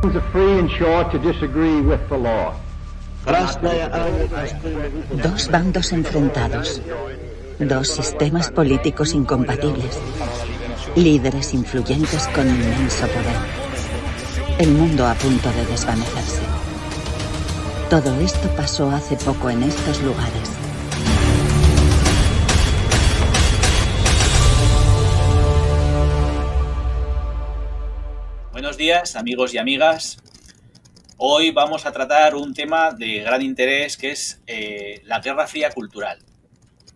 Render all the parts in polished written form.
Dos bandos enfrentados, dos sistemas políticos incompatibles, líderes influyentes con inmenso poder. El mundo a punto de desvanecerse. Todo esto pasó hace poco en estos lugares. Buenos días, amigos y amigas. Hoy vamos a tratar un tema de gran interés que es la Guerra Fría cultural.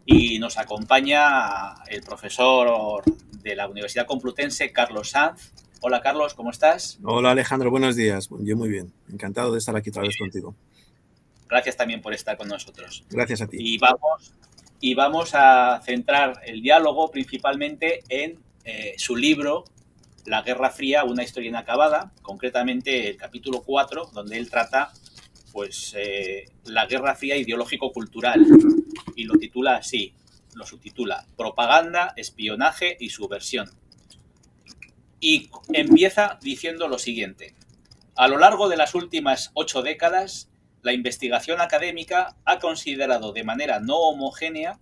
Y nos acompaña el profesor de la Universidad Complutense, Carlos Sanz. Hola, Carlos, ¿cómo estás? Hola, Alejandro, buenos días. Yo muy bien. Encantado de estar aquí otra vez contigo. Gracias también por estar con nosotros. Gracias a ti. Y vamos a centrar el diálogo principalmente en su libro La Guerra Fría, una historia inacabada, concretamente el capítulo 4, donde él trata la Guerra Fría ideológico-cultural y lo titula así, lo subtitula Propaganda, espionaje y subversión. Y empieza diciendo lo siguiente: a lo largo de las últimas 8 décadas, la investigación académica ha considerado de manera no homogénea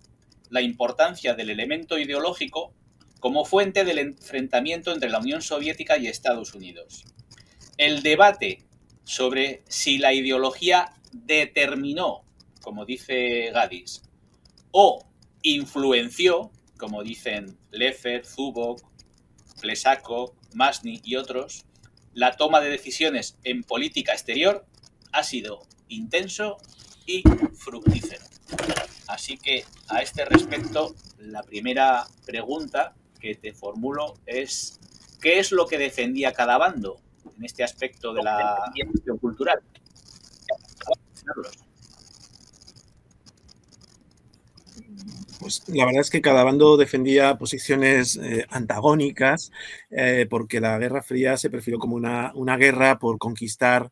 la importancia del elemento ideológico como fuente del enfrentamiento entre la Unión Soviética y Estados Unidos. El debate sobre si la ideología determinó, como dice Gaddis, o influenció, como dicen Leffer, Zubok, Plesakov, Masny y otros, la toma de decisiones en política exterior ha sido intenso y fructífero. Así que, a este respecto, la primera pregunta que te formulo es: ¿qué es lo que defendía cada bando en este aspecto de la cuestión cultural? Pues la verdad es que cada bando defendía posiciones antagónicas, porque la Guerra Fría se perfiló como una guerra por conquistar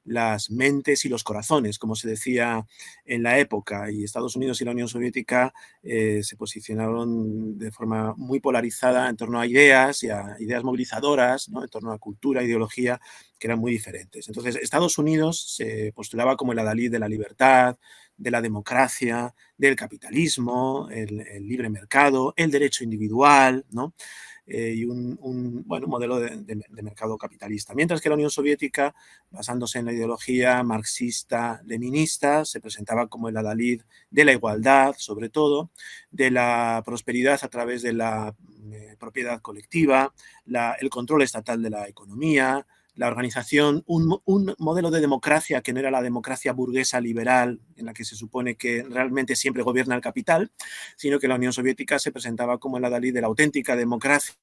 las mentes y los corazones, como se decía en la época, y Estados Unidos y la Unión Soviética se posicionaron de forma muy polarizada en torno a ideas y a ideas movilizadoras, ¿no? En torno a cultura, ideología, que eran muy diferentes. Entonces, Estados Unidos se postulaba como el adalid de la libertad, de la democracia, del capitalismo, el libre mercado, el derecho individual, ¿no? Y un modelo de mercado capitalista. Mientras que la Unión Soviética, basándose en la ideología marxista-leninista, se presentaba como el adalid de la igualdad, sobre todo, de la prosperidad a través de la propiedad colectiva, el control estatal de la economía, la organización, un modelo de democracia que no era la democracia burguesa liberal en la que se supone que realmente siempre gobierna el capital, sino que la Unión Soviética se presentaba como el adalid de la auténtica democracia,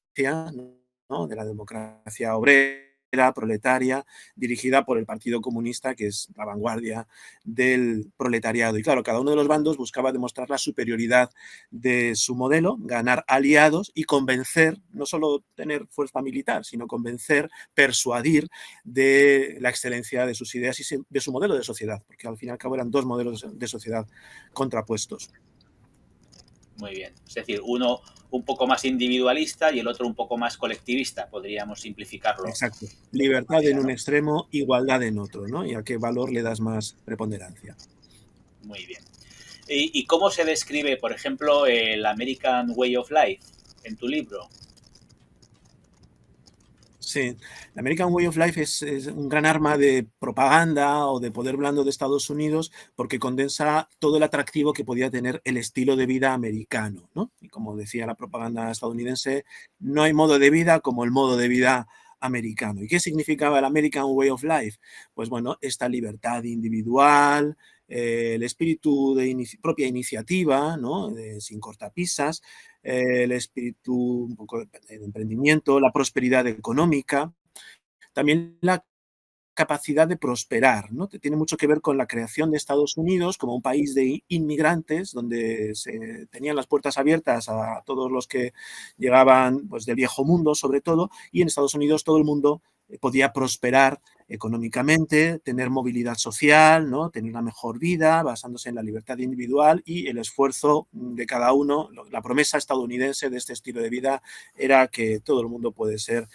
¿no? De la democracia obrera, proletaria, dirigida por el Partido Comunista, que es la vanguardia del proletariado. Y claro, cada uno de los bandos buscaba demostrar la superioridad de su modelo, ganar aliados y convencer, no solo tener fuerza militar, sino convencer, persuadir de la excelencia de sus ideas y de su modelo de sociedad, porque al fin y al cabo eran dos modelos de sociedad contrapuestos. Muy bien. Es decir, uno un poco más individualista y el otro un poco más colectivista, podríamos simplificarlo. Exacto. Libertad en un extremo, igualdad en otro, ¿no? ¿Y a qué valor le das más preponderancia? Muy bien. ¿Y cómo se describe, por ejemplo, el American Way of Life en tu libro? Sí, el American Way of Life es un gran arma de propaganda o de poder blando de Estados Unidos porque condensa todo el atractivo que podía tener el estilo de vida americano, ¿no? Y como decía la propaganda estadounidense, no hay modo de vida como el modo de vida americano. ¿Y qué significaba el American Way of Life? Pues bueno, esta libertad individual, el espíritu de propia iniciativa, ¿no? Sin cortapisas, el espíritu un poco de emprendimiento, la prosperidad económica, también la capacidad de prosperar, ¿no? Que tiene mucho que ver con la creación de Estados Unidos como un país de inmigrantes, donde se tenían las puertas abiertas a todos los que llegaban pues, del viejo mundo, sobre todo, y en Estados Unidos todo el mundo podía prosperar económicamente, tener movilidad social, ¿no? Tener una mejor vida basándose en la libertad individual y el esfuerzo de cada uno. La promesa estadounidense de este estilo de vida era que todo el mundo puede ser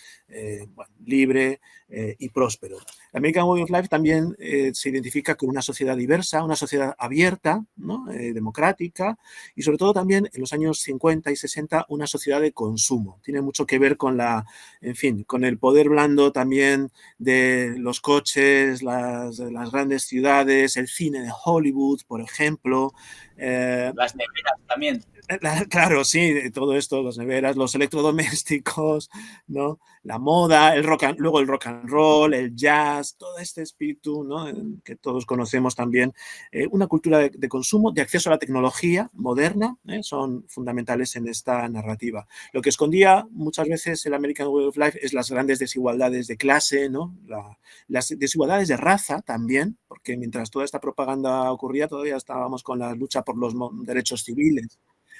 libre y próspero. American Way of Life también se identifica con una sociedad diversa, una sociedad abierta, ¿no? Democrática, y sobre todo también en los años 50 y 60 una sociedad de consumo. Tiene mucho que ver con con el poder blando también de los coches, las grandes ciudades, el cine de Hollywood, por ejemplo. Las neveras también. Claro, sí, todo esto, las neveras, los electrodomésticos, ¿no? La moda, luego el rock and roll, el jazz, todo este espíritu, ¿no? Que todos conocemos también. Una cultura de consumo, de acceso a la tecnología moderna, son fundamentales en esta narrativa. Lo que escondía muchas veces el American Way of Life es las grandes desigualdades de clase, ¿no? Las desigualdades de raza también, porque mientras toda esta propaganda ocurría todavía estábamos con la lucha por los derechos civiles.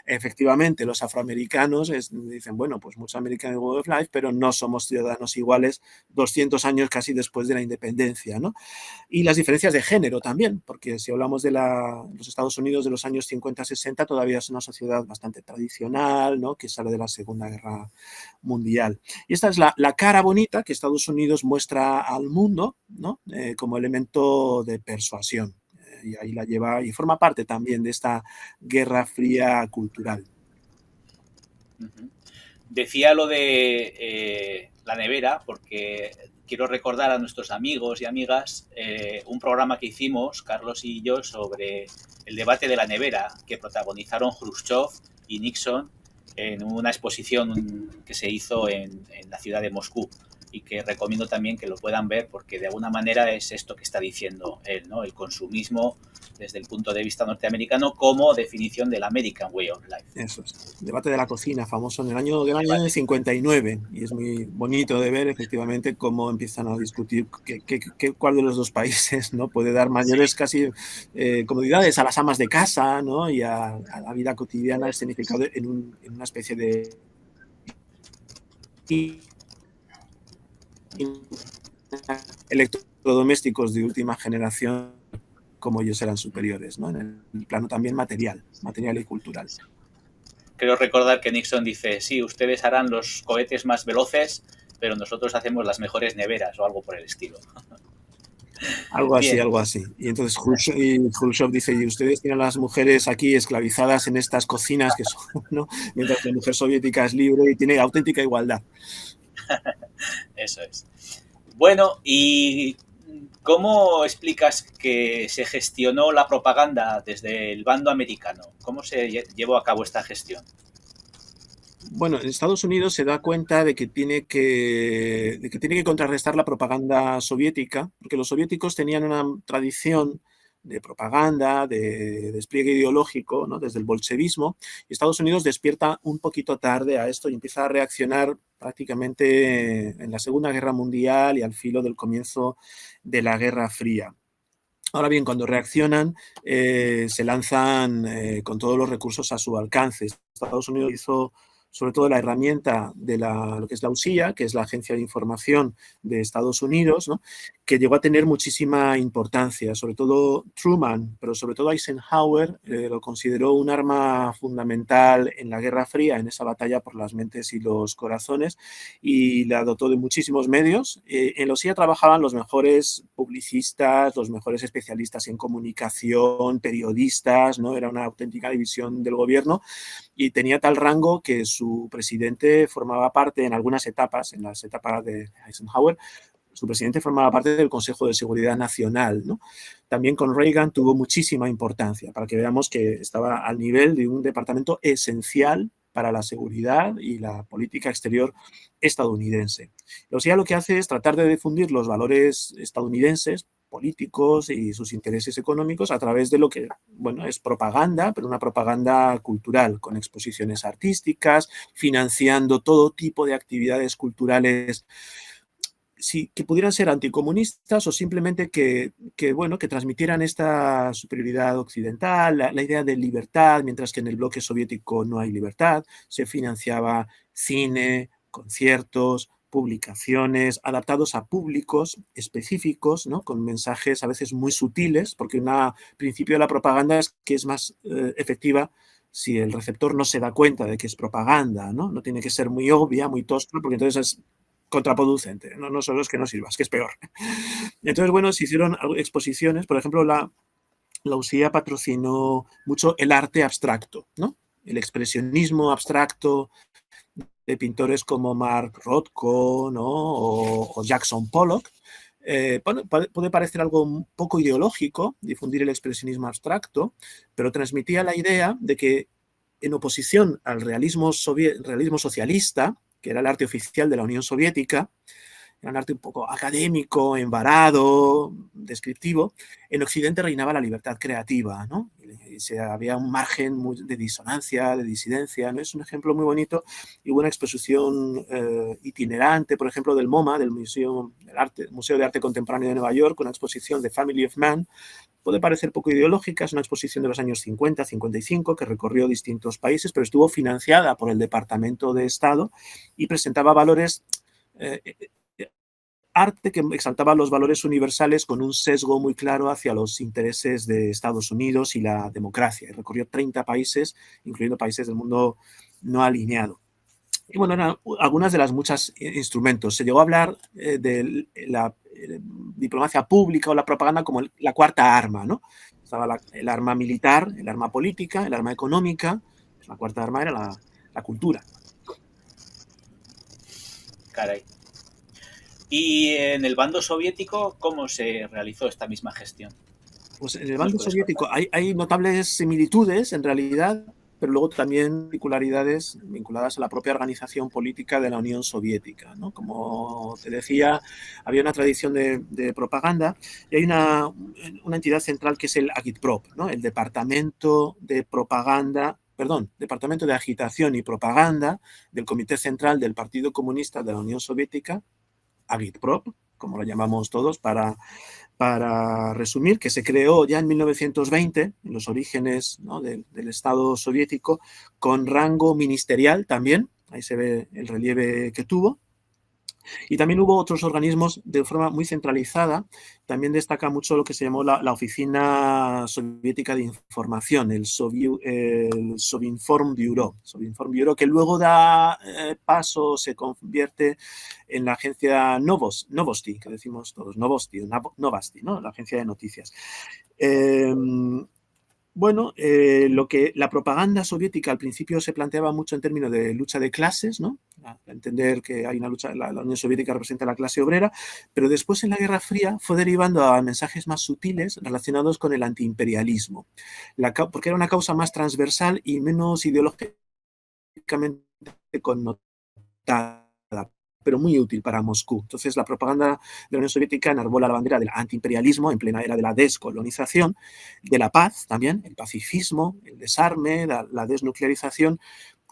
Efectivamente, los afroamericanos dicen, bueno, pues mucho American Way of Life, pero no somos ciudadanos iguales 200 años casi después de la independencia, ¿no? Y las diferencias de género también, porque si hablamos de los Estados Unidos de los años 50-60, todavía es una sociedad bastante tradicional, ¿no? Que sale de la Segunda Guerra Mundial. Y esta es la cara bonita que Estados Unidos muestra al mundo, ¿no? Como elemento de persuasión. Y ahí la lleva y forma parte también de esta guerra fría cultural. Decía lo de la nevera porque quiero recordar a nuestros amigos y amigas un programa que hicimos, Carlos y yo, sobre el debate de la nevera que protagonizaron Khrushchev y Nixon en una exposición que se hizo en la ciudad de Moscú, y que recomiendo también que lo puedan ver porque de alguna manera es esto que está diciendo él, ¿no? El consumismo desde el punto de vista norteamericano como definición del American Way of Life. Eso es. El debate de la cocina, famoso en el año 59, y es muy bonito de ver efectivamente cómo empiezan a discutir cuál de los dos países, ¿no? Puede dar mayores casi comodidades a las amas de casa, ¿no? Y a la vida cotidiana escenificado en una especie de electrodomésticos de última generación, como ellos eran superiores, ¿no? En el plano también material y cultural. Creo recordar que Nixon dice, sí, ustedes harán los cohetes más veloces, pero nosotros hacemos las mejores neveras o algo por el estilo. Algo así. Y entonces Khrushchev dice, y ustedes tienen a las mujeres aquí esclavizadas en estas cocinas que son, ¿no? Mientras la mujer soviética es libre y tiene auténtica igualdad. Eso es. Bueno, ¿y cómo explicas que se gestionó la propaganda desde el bando americano? ¿Cómo se llevó a cabo esta gestión? Bueno, en Estados Unidos se da cuenta de que tiene que contrarrestar la propaganda soviética, porque los soviéticos tenían una tradición de propaganda, de despliegue ideológico, ¿no? Desde el bolchevismo, y Estados Unidos despierta un poquito tarde a esto y empieza a reaccionar prácticamente en la Segunda Guerra Mundial y al filo del comienzo de la Guerra Fría. Ahora bien, cuando reaccionan, se lanzan con todos los recursos a su alcance. Estados Unidos hizo sobre todo la herramienta de lo que es la USIA, que es la Agencia de Información de Estados Unidos, ¿no? Que llegó a tener muchísima importancia, sobre todo Truman, pero sobre todo Eisenhower lo consideró un arma fundamental en la Guerra Fría, en esa batalla por las mentes y los corazones, y la dotó de muchísimos medios. En la USIA trabajaban los mejores publicistas, los mejores especialistas en comunicación, periodistas, ¿no? Era una auténtica división del gobierno y tenía tal rango que su presidente formaba parte en algunas etapas, en las etapas de Eisenhower, su presidente formaba parte del Consejo de Seguridad Nacional, ¿no? También con Reagan tuvo muchísima importancia, para que veamos que estaba al nivel de un departamento esencial para la seguridad y la política exterior estadounidense. O sea, lo que hace es tratar de difundir los valores estadounidenses, políticos y sus intereses económicos a través de lo que, bueno, es propaganda, pero una propaganda cultural, con exposiciones artísticas, financiando todo tipo de actividades culturales que pudieran ser anticomunistas o simplemente que transmitieran esta superioridad occidental, la idea de libertad, mientras que en el bloque soviético no hay libertad. Se financiaba cine, conciertos, publicaciones adaptados a públicos específicos, ¿no? Con mensajes a veces muy sutiles, porque un principio de la propaganda es que es más efectiva si el receptor no se da cuenta de que es propaganda, ¿no? No tiene que ser muy obvia, muy tosca, porque entonces es contraproducente. No solo es que no sirva, es que es peor. Entonces, bueno, se hicieron exposiciones, por ejemplo, la UCIA patrocinó mucho el arte abstracto, ¿no? El expresionismo abstracto de pintores como Mark Rothko, ¿no? o Jackson Pollock. Bueno, puede parecer algo un poco ideológico difundir el expresionismo abstracto, pero transmitía la idea de que en oposición al realismo socialista, que era el arte oficial de la Unión Soviética, era un arte un poco académico, embarado, descriptivo, en Occidente reinaba la libertad creativa, ¿no? Había un margen de disonancia, de disidencia, ¿no? Es un ejemplo muy bonito y hubo una exposición itinerante, por ejemplo, del MoMA, del Museo de Arte Contemporáneo de Nueva York, una exposición de Family of Man. Puede parecer poco ideológica, es una exposición de los años 50, 55, que recorrió distintos países, pero estuvo financiada por el Departamento de Estado y presentaba valores arte que exaltaba los valores universales con un sesgo muy claro hacia los intereses de Estados Unidos y la democracia. Y recorrió 30 países, incluyendo países del mundo no alineado. Y bueno, eran algunas de las muchas instrumentos. Se llegó a hablar de la diplomacia pública o la propaganda como la cuarta arma, ¿no? Estaba el arma militar, el arma política, el arma económica. La cuarta arma era la cultura. Caray. ¿Y en el bando soviético cómo se realizó esta misma gestión? Pues en el bando soviético hay notables similitudes, en realidad, pero luego también particularidades vinculadas a la propia organización política de la Unión Soviética, ¿no? Como te decía, había una tradición de propaganda y hay una entidad central que es el Agitprop, ¿no? El Departamento de Agitación y Propaganda del Comité Central del Partido Comunista de la Unión Soviética, Agitprop, como lo llamamos todos, para resumir, que se creó ya en 1920, en los orígenes, ¿no? del Estado soviético, con rango ministerial también, ahí se ve el relieve que tuvo. Y también hubo otros organismos de forma muy centralizada. También destaca mucho lo que se llamó la Oficina Soviética de Información, el Sovinform Bureau, que luego da paso, se convierte en la agencia Novosti, que decimos todos, Novasti, ¿no? La agencia de noticias. Bueno, la propaganda soviética al principio se planteaba mucho en términos de lucha de clases, ¿no? A entender que hay una lucha, la Unión Soviética representa a la clase obrera, pero después en la Guerra Fría fue derivando a mensajes más sutiles relacionados con el antiimperialismo, porque era una causa más transversal y menos ideológicamente connotada, pero muy útil para Moscú. Entonces, la propaganda de la Unión Soviética enarbola la bandera del antiimperialismo en plena era de la descolonización, de la paz también, el pacifismo, el desarme, la desnuclearización,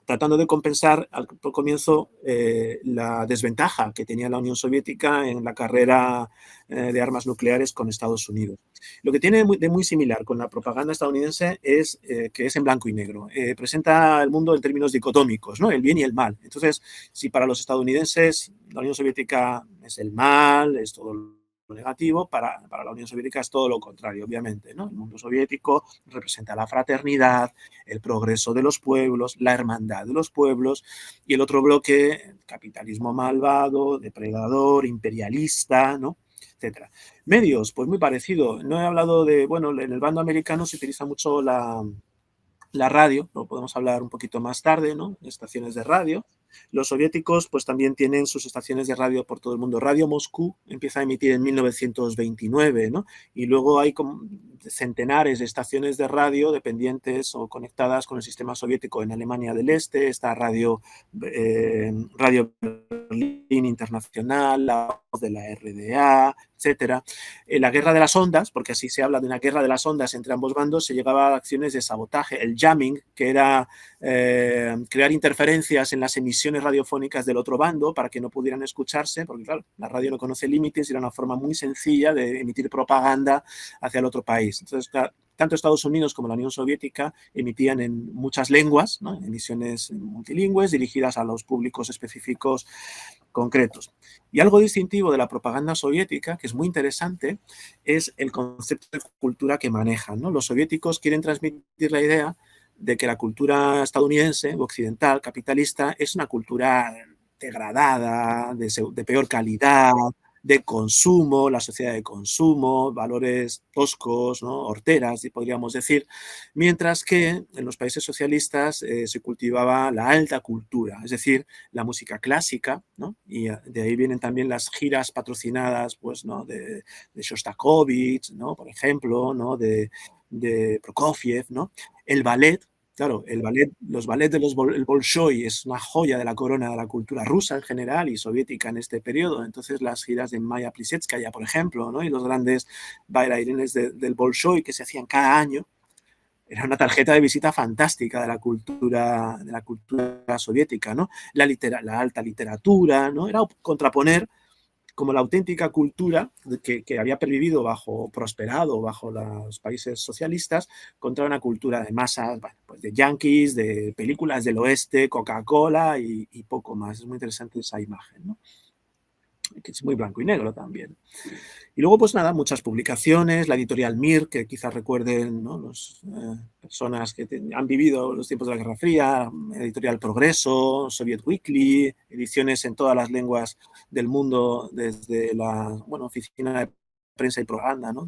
tratando de compensar al comienzo la desventaja que tenía la Unión Soviética en la carrera de armas nucleares con Estados Unidos. Lo que tiene de muy similar con la propaganda estadounidense es que es en blanco y negro. Presenta el mundo en términos dicotómicos, ¿no? El bien y el mal. Entonces, si para los estadounidenses la Unión Soviética es el mal, es todo lo negativo, para la Unión Soviética es todo lo contrario, obviamente, ¿no? El mundo soviético representa la fraternidad, el progreso de los pueblos, la hermandad de los pueblos, y el otro bloque, capitalismo malvado, depredador, imperialista, ¿no? Etcétera. Medios, pues muy parecido. No he hablado de, bueno, en el bando americano se utiliza mucho la radio, lo podemos hablar un poquito más tarde, ¿no? Estaciones de radio. Los soviéticos pues también tienen sus estaciones de radio por todo el mundo. Radio Moscú empieza a emitir en 1929, ¿no? Y luego hay centenares de estaciones de radio dependientes o conectadas con el sistema soviético en Alemania del Este. Está Radio Berlín Internacional, la voz de la RDA, etcétera. La guerra de las ondas, porque así se habla de una guerra de las ondas entre ambos bandos, se llegaba a acciones de sabotaje, el jamming, que era crear interferencias en las emisiones radiofónicas del otro bando para que no pudieran escucharse, porque claro, la radio no conoce límites y era una forma muy sencilla de emitir propaganda hacia el otro país. Entonces, claro, tanto Estados Unidos como la Unión Soviética emitían en muchas lenguas, ¿no? Emisiones multilingües dirigidas a los públicos específicos concretos. Y algo distintivo de la propaganda soviética, que es muy interesante, es el concepto de cultura que manejan, ¿no? Los soviéticos quieren transmitir la idea de que la cultura estadounidense, occidental, capitalista, es una cultura degradada, de peor calidad, de consumo, la sociedad de consumo, valores toscos, ¿no? Horteras, podríamos decir, mientras que en los países socialistas se cultivaba la alta cultura, es decir, la música clásica, ¿no? Y de ahí vienen también las giras patrocinadas, pues, ¿no? de Shostakovich, ¿no? Por ejemplo, ¿no? de Prokofiev, ¿no? El ballet. Claro, los ballets de el Bolshoi es una joya de la corona de la cultura rusa en general y soviética en este periodo. Entonces, las giras de Maya Plisetskaya, por ejemplo, ¿no? Y los grandes bailarines del Bolshoi que se hacían cada año, era una tarjeta de visita fantástica de la cultura soviética, ¿no? La alta literatura, ¿no? Era contraponer como la auténtica cultura que había pervivido prosperado bajo los países socialistas, contra una cultura de masas, bueno, pues de yanquis, de películas del oeste, Coca-Cola y poco más. Es muy interesante esa imagen, ¿no? Que es muy blanco y negro también. Y luego, pues nada, muchas publicaciones, la editorial Mir, que quizás recuerden, ¿no? Las personas que han vivido los tiempos de la Guerra Fría, editorial Progreso, Soviet Weekly, ediciones en todas las lenguas del mundo, desde la oficina de prensa y propaganda, ¿no?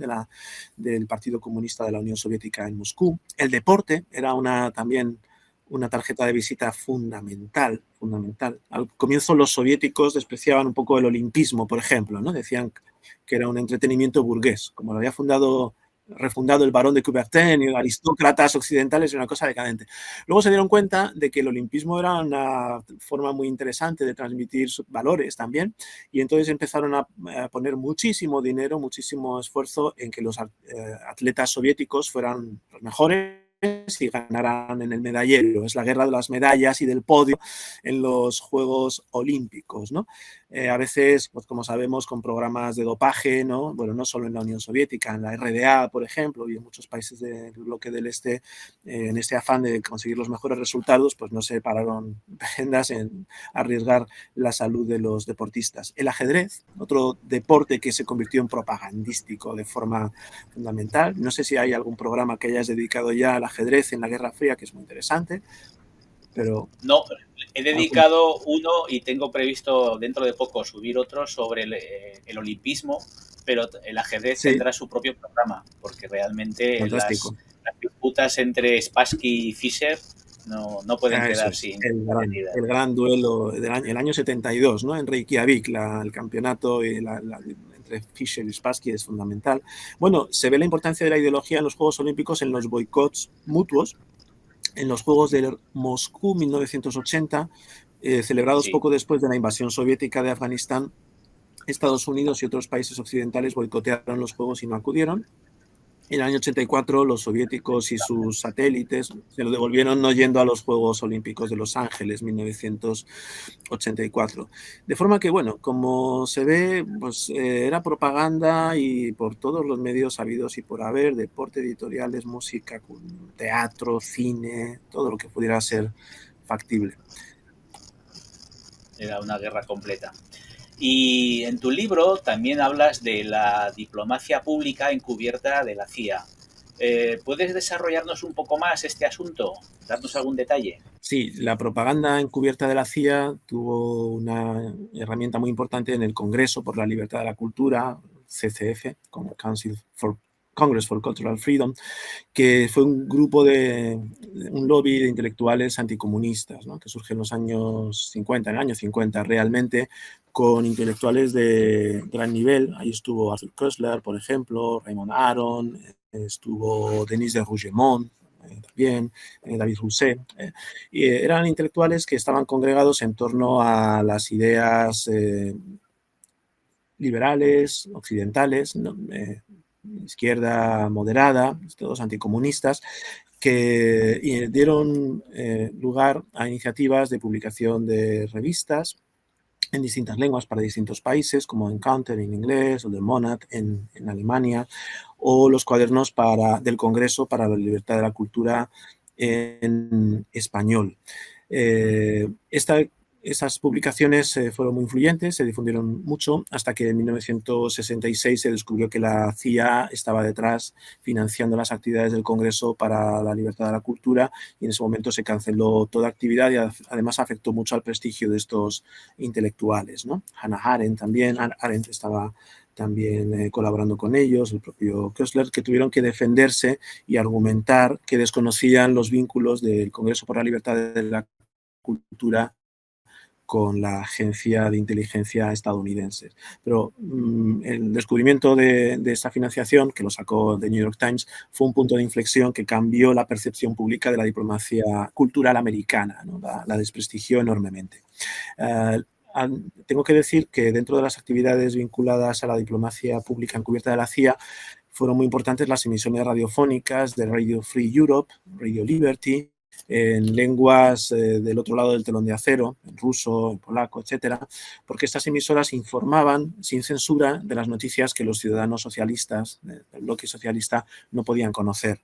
del Partido Comunista de la Unión Soviética en Moscú. El deporte era también una tarjeta de visita fundamental. Al comienzo los soviéticos despreciaban un poco el olimpismo, por ejemplo, ¿no? Decían que era un entretenimiento burgués, como lo había refundado el barón de Coubertin y aristócratas occidentales, era una cosa decadente. Luego se dieron cuenta de que el olimpismo era una forma muy interesante de transmitir valores también, y entonces empezaron a poner muchísimo dinero, muchísimo esfuerzo en que los atletas soviéticos fueran los mejores y ganaran en el medallero. Es la guerra de las medallas y del podio en los Juegos Olímpicos, ¿no? A veces, pues como sabemos, con programas de dopaje, ¿no? Bueno, no solo en la Unión Soviética, en la RDA, por ejemplo, y en muchos países del bloque del Este, en este afán de conseguir los mejores resultados, pues no se pararon prendas en arriesgar la salud de los deportistas. El ajedrez, otro deporte que se convirtió en propagandístico de forma fundamental. No sé si hay algún programa que hayas dedicado ya al ajedrez en la Guerra Fría, que es muy interesante, pero... No, he dedicado uno y tengo previsto dentro de poco subir otro sobre el olimpismo, pero el ajedrez tendrá su propio programa, porque realmente las disputas entre Spassky y Fischer no pueden quedar sin el gran duelo del año 72, ¿no? En Reykjavik, el campeonato entre Fischer y Spassky es fundamental. Bueno, se ve la importancia de la ideología en los Juegos Olímpicos en los boicots mutuos. En los Juegos de Moscú 1980, celebrados poco después de la invasión soviética de Afganistán, Estados Unidos y otros países occidentales boicotearon los Juegos y no acudieron. En el año 84, los soviéticos y sus satélites se lo devolvieron no yendo a los Juegos Olímpicos de Los Ángeles, 1984. De forma que, bueno, como se ve, pues era propaganda y por todos los medios habidos y por haber, deporte, editoriales, música, teatro, cine, todo lo que pudiera ser factible. Era una guerra completa. Y en tu libro también hablas de la diplomacia pública encubierta de la CIA. ¿Puedes desarrollarnos un poco más este asunto? ¿Darnos algún detalle? Sí, la propaganda encubierta de la CIA tuvo una herramienta muy importante en el Congreso por la Libertad de la Cultura, CCF, como Congress for Cultural Freedom, que fue un lobby de intelectuales anticomunistas, ¿no? Que surge en los años 50, en el año 50 realmente, con intelectuales de gran nivel. Ahí estuvo Arthur Koestler, por ejemplo, Raymond Aron, estuvo Denis de Rougemont, también David Rousset. Y eran intelectuales que estaban congregados en torno a las ideas liberales, occidentales, ¿no? Izquierda moderada, todos anticomunistas, que dieron lugar a iniciativas de publicación de revistas en distintas lenguas para distintos países, como Encounter en inglés o The Monat en Alemania, o los cuadernos del Congreso para la Libertad de la Cultura en español. Esas publicaciones fueron muy influyentes, se difundieron mucho, hasta que en 1966 se descubrió que la CIA estaba detrás financiando las actividades del Congreso para la Libertad de la Cultura, y en ese momento se canceló toda actividad y además afectó mucho al prestigio de estos intelectuales, ¿no? Hannah Arendt también, Arendt estaba también colaborando con ellos, el propio Koestler, que tuvieron que defenderse y argumentar que desconocían los vínculos del Congreso por la Libertad de la Cultura con la agencia de inteligencia estadounidense. Pero el descubrimiento de esta financiación, que lo sacó The New York Times, fue un punto de inflexión que cambió la percepción pública de la diplomacia cultural americana, ¿no? La desprestigió enormemente. Tengo que decir que dentro de las actividades vinculadas a la diplomacia pública encubierta de la CIA, fueron muy importantes las emisiones radiofónicas de Radio Free Europe, Radio Liberty, en lenguas del otro lado del telón de acero, en ruso, en polaco, etcétera, porque estas emisoras informaban sin censura de las noticias que los ciudadanos socialistas del bloque socialista no podían conocer.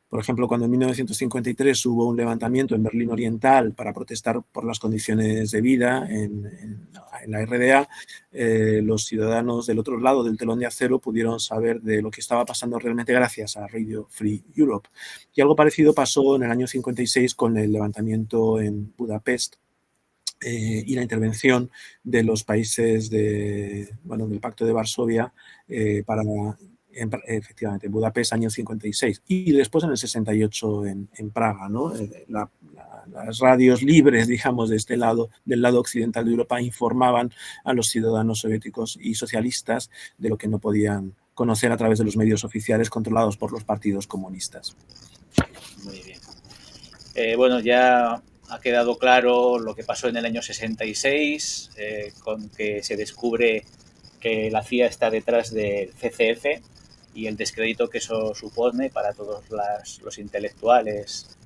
Por ejemplo, cuando en 1953 hubo un levantamiento en Berlín Oriental para protestar por las condiciones de vida en la RDA, los ciudadanos del otro lado del telón de acero pudieron saber de lo que estaba pasando realmente gracias a Radio Free Europe. Y algo parecido pasó en el año 56 con el levantamiento en Budapest, y la intervención de los países del Pacto de Varsovia para... efectivamente, en Budapest, año 56, y después en el 68 en Praga, ¿no? Las radios libres, digamos, de este lado, del lado occidental de Europa, informaban a los ciudadanos soviéticos y socialistas de lo que no podían conocer a través de los medios oficiales controlados por los partidos comunistas. Muy bien. Bueno, ya ha quedado claro lo que pasó en el año 66, con que se descubre que la CIA está detrás del CCF y el descrédito que eso supone para todos los intelectuales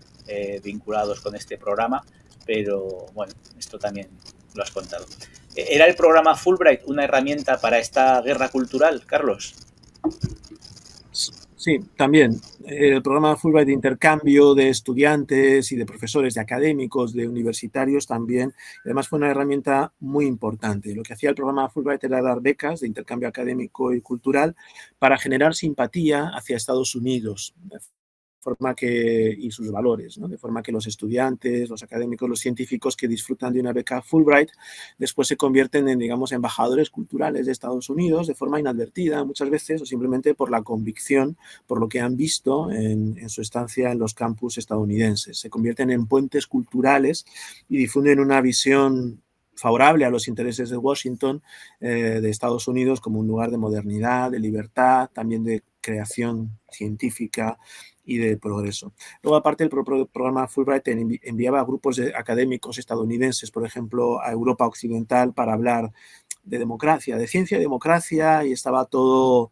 vinculados con este programa, pero bueno, esto también lo has contado. ¿Era el programa Fulbright una herramienta para esta guerra cultural, Carlos? Sí, también. El programa Fulbright de intercambio de estudiantes y de profesores, de académicos, de universitarios también. Además fue una herramienta muy importante. Lo que hacía el programa Fulbright era dar becas de intercambio académico y cultural para generar simpatía hacia Estados Unidos, y sus valores, ¿no? De forma que los estudiantes, los académicos, los científicos que disfrutan de una beca Fulbright después se convierten en, digamos, embajadores culturales de Estados Unidos de forma inadvertida muchas veces, o simplemente por la convicción, por lo que han visto en su estancia en los campus estadounidenses. Se convierten en puentes culturales y difunden una visión favorable a los intereses de Washington, de Estados Unidos, como un lugar de modernidad, de libertad, también de creación científica y de progreso. Luego, aparte, el programa Fulbright enviaba a grupos de académicos estadounidenses, por ejemplo, a Europa Occidental para hablar de democracia, de ciencia y democracia, y estaba todo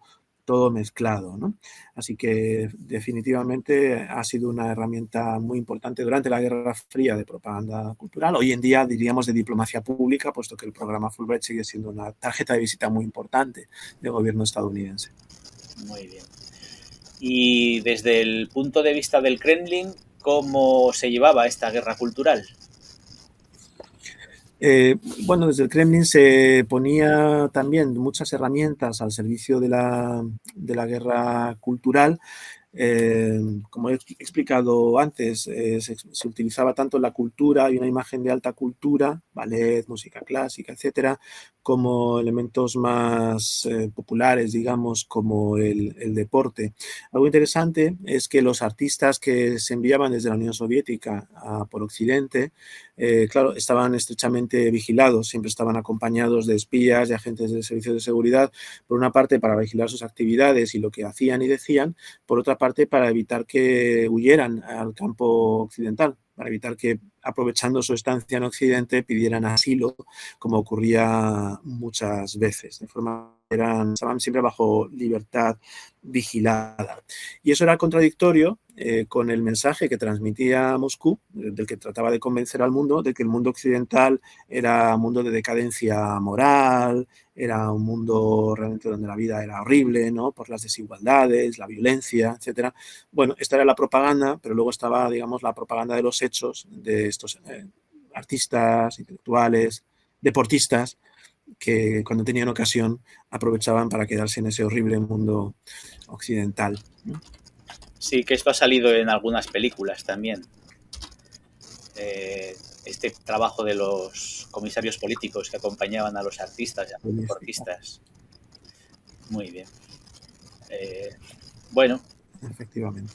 mezclado, ¿no? Así que definitivamente ha sido una herramienta muy importante durante la Guerra Fría de propaganda cultural. Hoy en día diríamos de diplomacia pública, puesto que el programa Fulbright sigue siendo una tarjeta de visita muy importante del gobierno estadounidense. Muy bien. Y desde el punto de vista del Kremlin, ¿cómo se llevaba esta guerra cultural? Bueno, desde el Kremlin se ponía también muchas herramientas al servicio de la guerra cultural. Como he explicado antes, se utilizaba tanto la cultura y una imagen de alta cultura, ballet, música clásica, etcétera, como elementos más populares, digamos, como el deporte. Algo interesante es que los artistas que se enviaban desde la Unión Soviética por Occidente, claro, estaban estrechamente vigilados, siempre estaban acompañados de espías, de agentes del servicio de seguridad, por una parte para vigilar sus actividades y lo que hacían y decían, por otra parte para evitar que huyeran al campo occidental, para evitar que aprovechando su estancia en Occidente, pidieran asilo, como ocurría muchas veces. De forma que estaban siempre bajo libertad vigilada. Y eso era contradictorio con el mensaje que transmitía Moscú, del que trataba de convencer al mundo de que el mundo occidental era un mundo de decadencia moral, era un mundo realmente donde la vida era horrible, ¿no? Por las desigualdades, la violencia, etcétera. Bueno, esta era la propaganda, pero luego estaba, digamos, la propaganda de los hechos de estos artistas, intelectuales, deportistas, que cuando tenían ocasión aprovechaban para quedarse en ese horrible mundo occidental, ¿no? Sí, que esto ha salido en algunas películas también. Este trabajo de los comisarios políticos que acompañaban a los artistas y a los deportistas. Muy bien. Bueno. Efectivamente.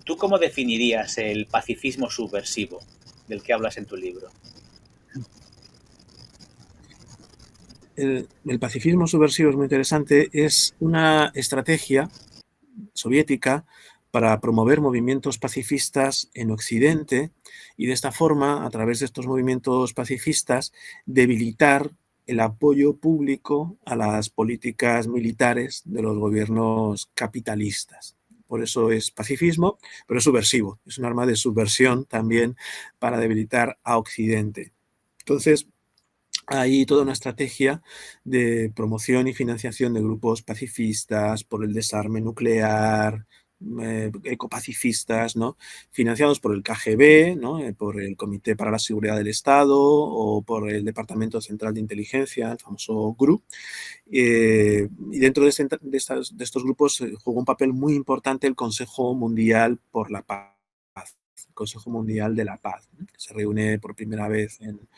¿Tú cómo definirías el pacifismo subversivo del que hablas en tu libro? El pacifismo subversivo es muy interesante. Es una estrategia soviética para promover movimientos pacifistas en Occidente y de esta forma, a través de estos movimientos pacifistas, debilitar el apoyo público a las políticas militares de los gobiernos capitalistas. Por eso es pacifismo, pero es subversivo. Es un arma de subversión también para debilitar a Occidente. Entonces, hay toda una estrategia de promoción y financiación de grupos pacifistas por el desarme nuclear, ecopacifistas, ¿no? Financiados por el KGB, ¿no? Por el Comité para la Seguridad del Estado o por el Departamento Central de Inteligencia, el famoso GRU. Y dentro de estos grupos jugó un papel muy importante el Consejo Mundial por la Paz. El Consejo Mundial de la Paz, ¿no? Que se reúne por primera vez en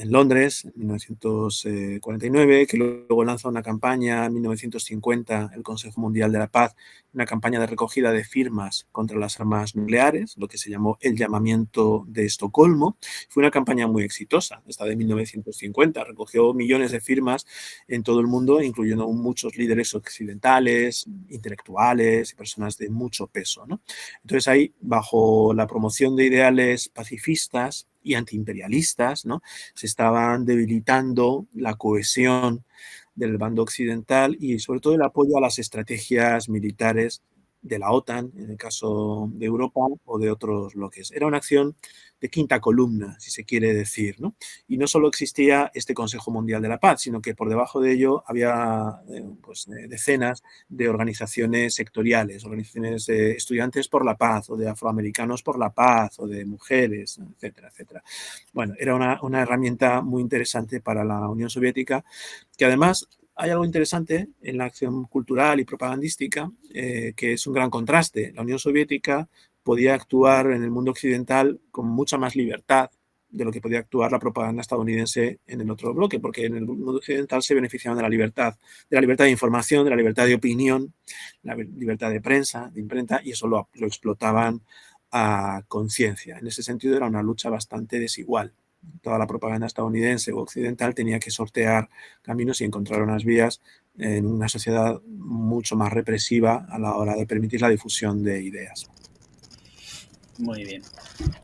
Londres en 1949, que luego lanza una campaña en 1950, el Consejo Mundial de la Paz, una campaña de recogida de firmas contra las armas nucleares, lo que se llamó el llamamiento de Estocolmo. Fue una campaña muy exitosa, esta de 1950, recogió millones de firmas en todo el mundo, incluyendo muchos líderes occidentales, intelectuales y personas de mucho peso, ¿no? Entonces ahí, bajo la promoción de ideales pacifistas y antiimperialistas, ¿no? Se estaban debilitando la cohesión del bando occidental y sobre todo el apoyo a las estrategias militares de la OTAN, en el caso de Europa o de otros bloques. Era una acción de quinta columna, si se quiere decir, ¿no? Y no solo existía este Consejo Mundial de la Paz, sino que por debajo de ello había decenas de organizaciones sectoriales, organizaciones de estudiantes por la paz, o de afroamericanos por la paz, o de mujeres, etcétera, etcétera. Bueno, era una herramienta muy interesante para la Unión Soviética, que además hay algo interesante en la acción cultural y propagandística, que es un gran contraste. La Unión Soviética podía actuar en el mundo occidental con mucha más libertad de lo que podía actuar la propaganda estadounidense en el otro bloque, porque en el mundo occidental se beneficiaban de la libertad de información, de la libertad de opinión, la libertad de prensa, de imprenta, y eso lo explotaban a conciencia. En ese sentido era una lucha bastante desigual. Toda la propaganda estadounidense o occidental tenía que sortear caminos y encontrar unas vías en una sociedad mucho más represiva a la hora de permitir la difusión de ideas. Muy bien.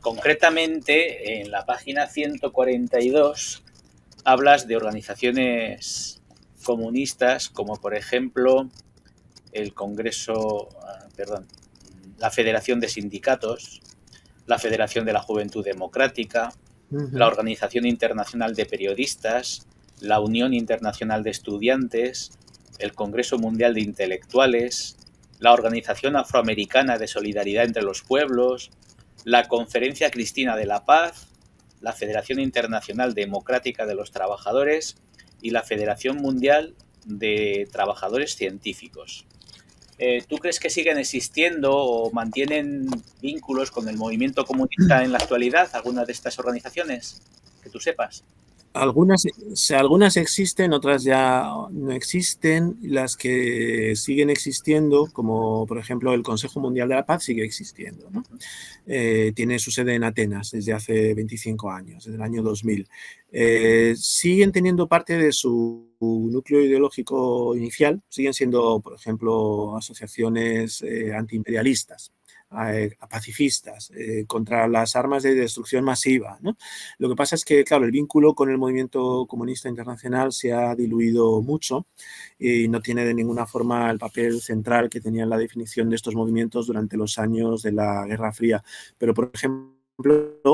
Concretamente, en la página 142 hablas de organizaciones comunistas como, por ejemplo, el Congreso, la Federación de Sindicatos, la Federación de la Juventud Democrática, la Organización Internacional de Periodistas, la Unión Internacional de Estudiantes, el Congreso Mundial de Intelectuales, la Organización Afroamericana de Solidaridad entre los Pueblos, la Conferencia Cristina de la Paz, la Federación Internacional Democrática de los Trabajadores y la Federación Mundial de Trabajadores Científicos. ¿Tú crees que siguen existiendo o mantienen vínculos con el movimiento comunista en la actualidad, algunas de estas organizaciones, que tú sepas? Algunas existen, otras ya no existen. Las que siguen existiendo, como por ejemplo el Consejo Mundial de la Paz, sigue existiendo, ¿no? Tiene su sede en Atenas desde hace 25 años, desde el año 2000. Siguen teniendo parte de su núcleo ideológico inicial, siguen siendo, por ejemplo, asociaciones antiimperialistas, a pacifistas, contra las armas de destrucción masiva, ¿no? Lo que pasa es que, claro, el vínculo con el movimiento comunista internacional se ha diluido mucho y no tiene de ninguna forma el papel central que tenía en la definición de estos movimientos durante los años de la Guerra Fría. Pero, por ejemplo,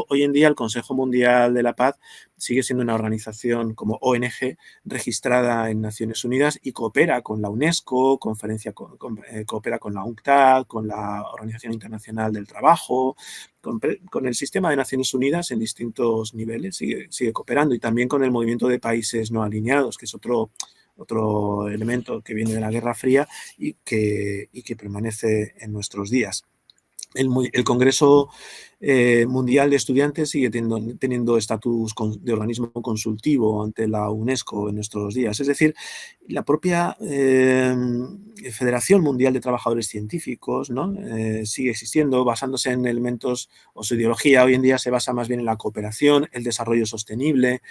hoy en día el Consejo Mundial de la Paz sigue siendo una organización como ONG registrada en Naciones Unidas y coopera con la UNESCO, coopera con la UNCTAD, con la Organización Internacional del Trabajo, con el sistema de Naciones Unidas en distintos niveles, sigue cooperando, y también con el movimiento de países no alineados, que es otro elemento que viene de la Guerra Fría y que permanece en nuestros días. El Congreso Mundial de Estudiantes sigue teniendo estatus de organismo consultivo ante la UNESCO en nuestros días. Es decir, la propia Federación Mundial de Trabajadores Científicos, ¿no? Sigue existiendo, basándose en elementos, o su ideología hoy en día se basa más bien en la cooperación, el desarrollo sostenible,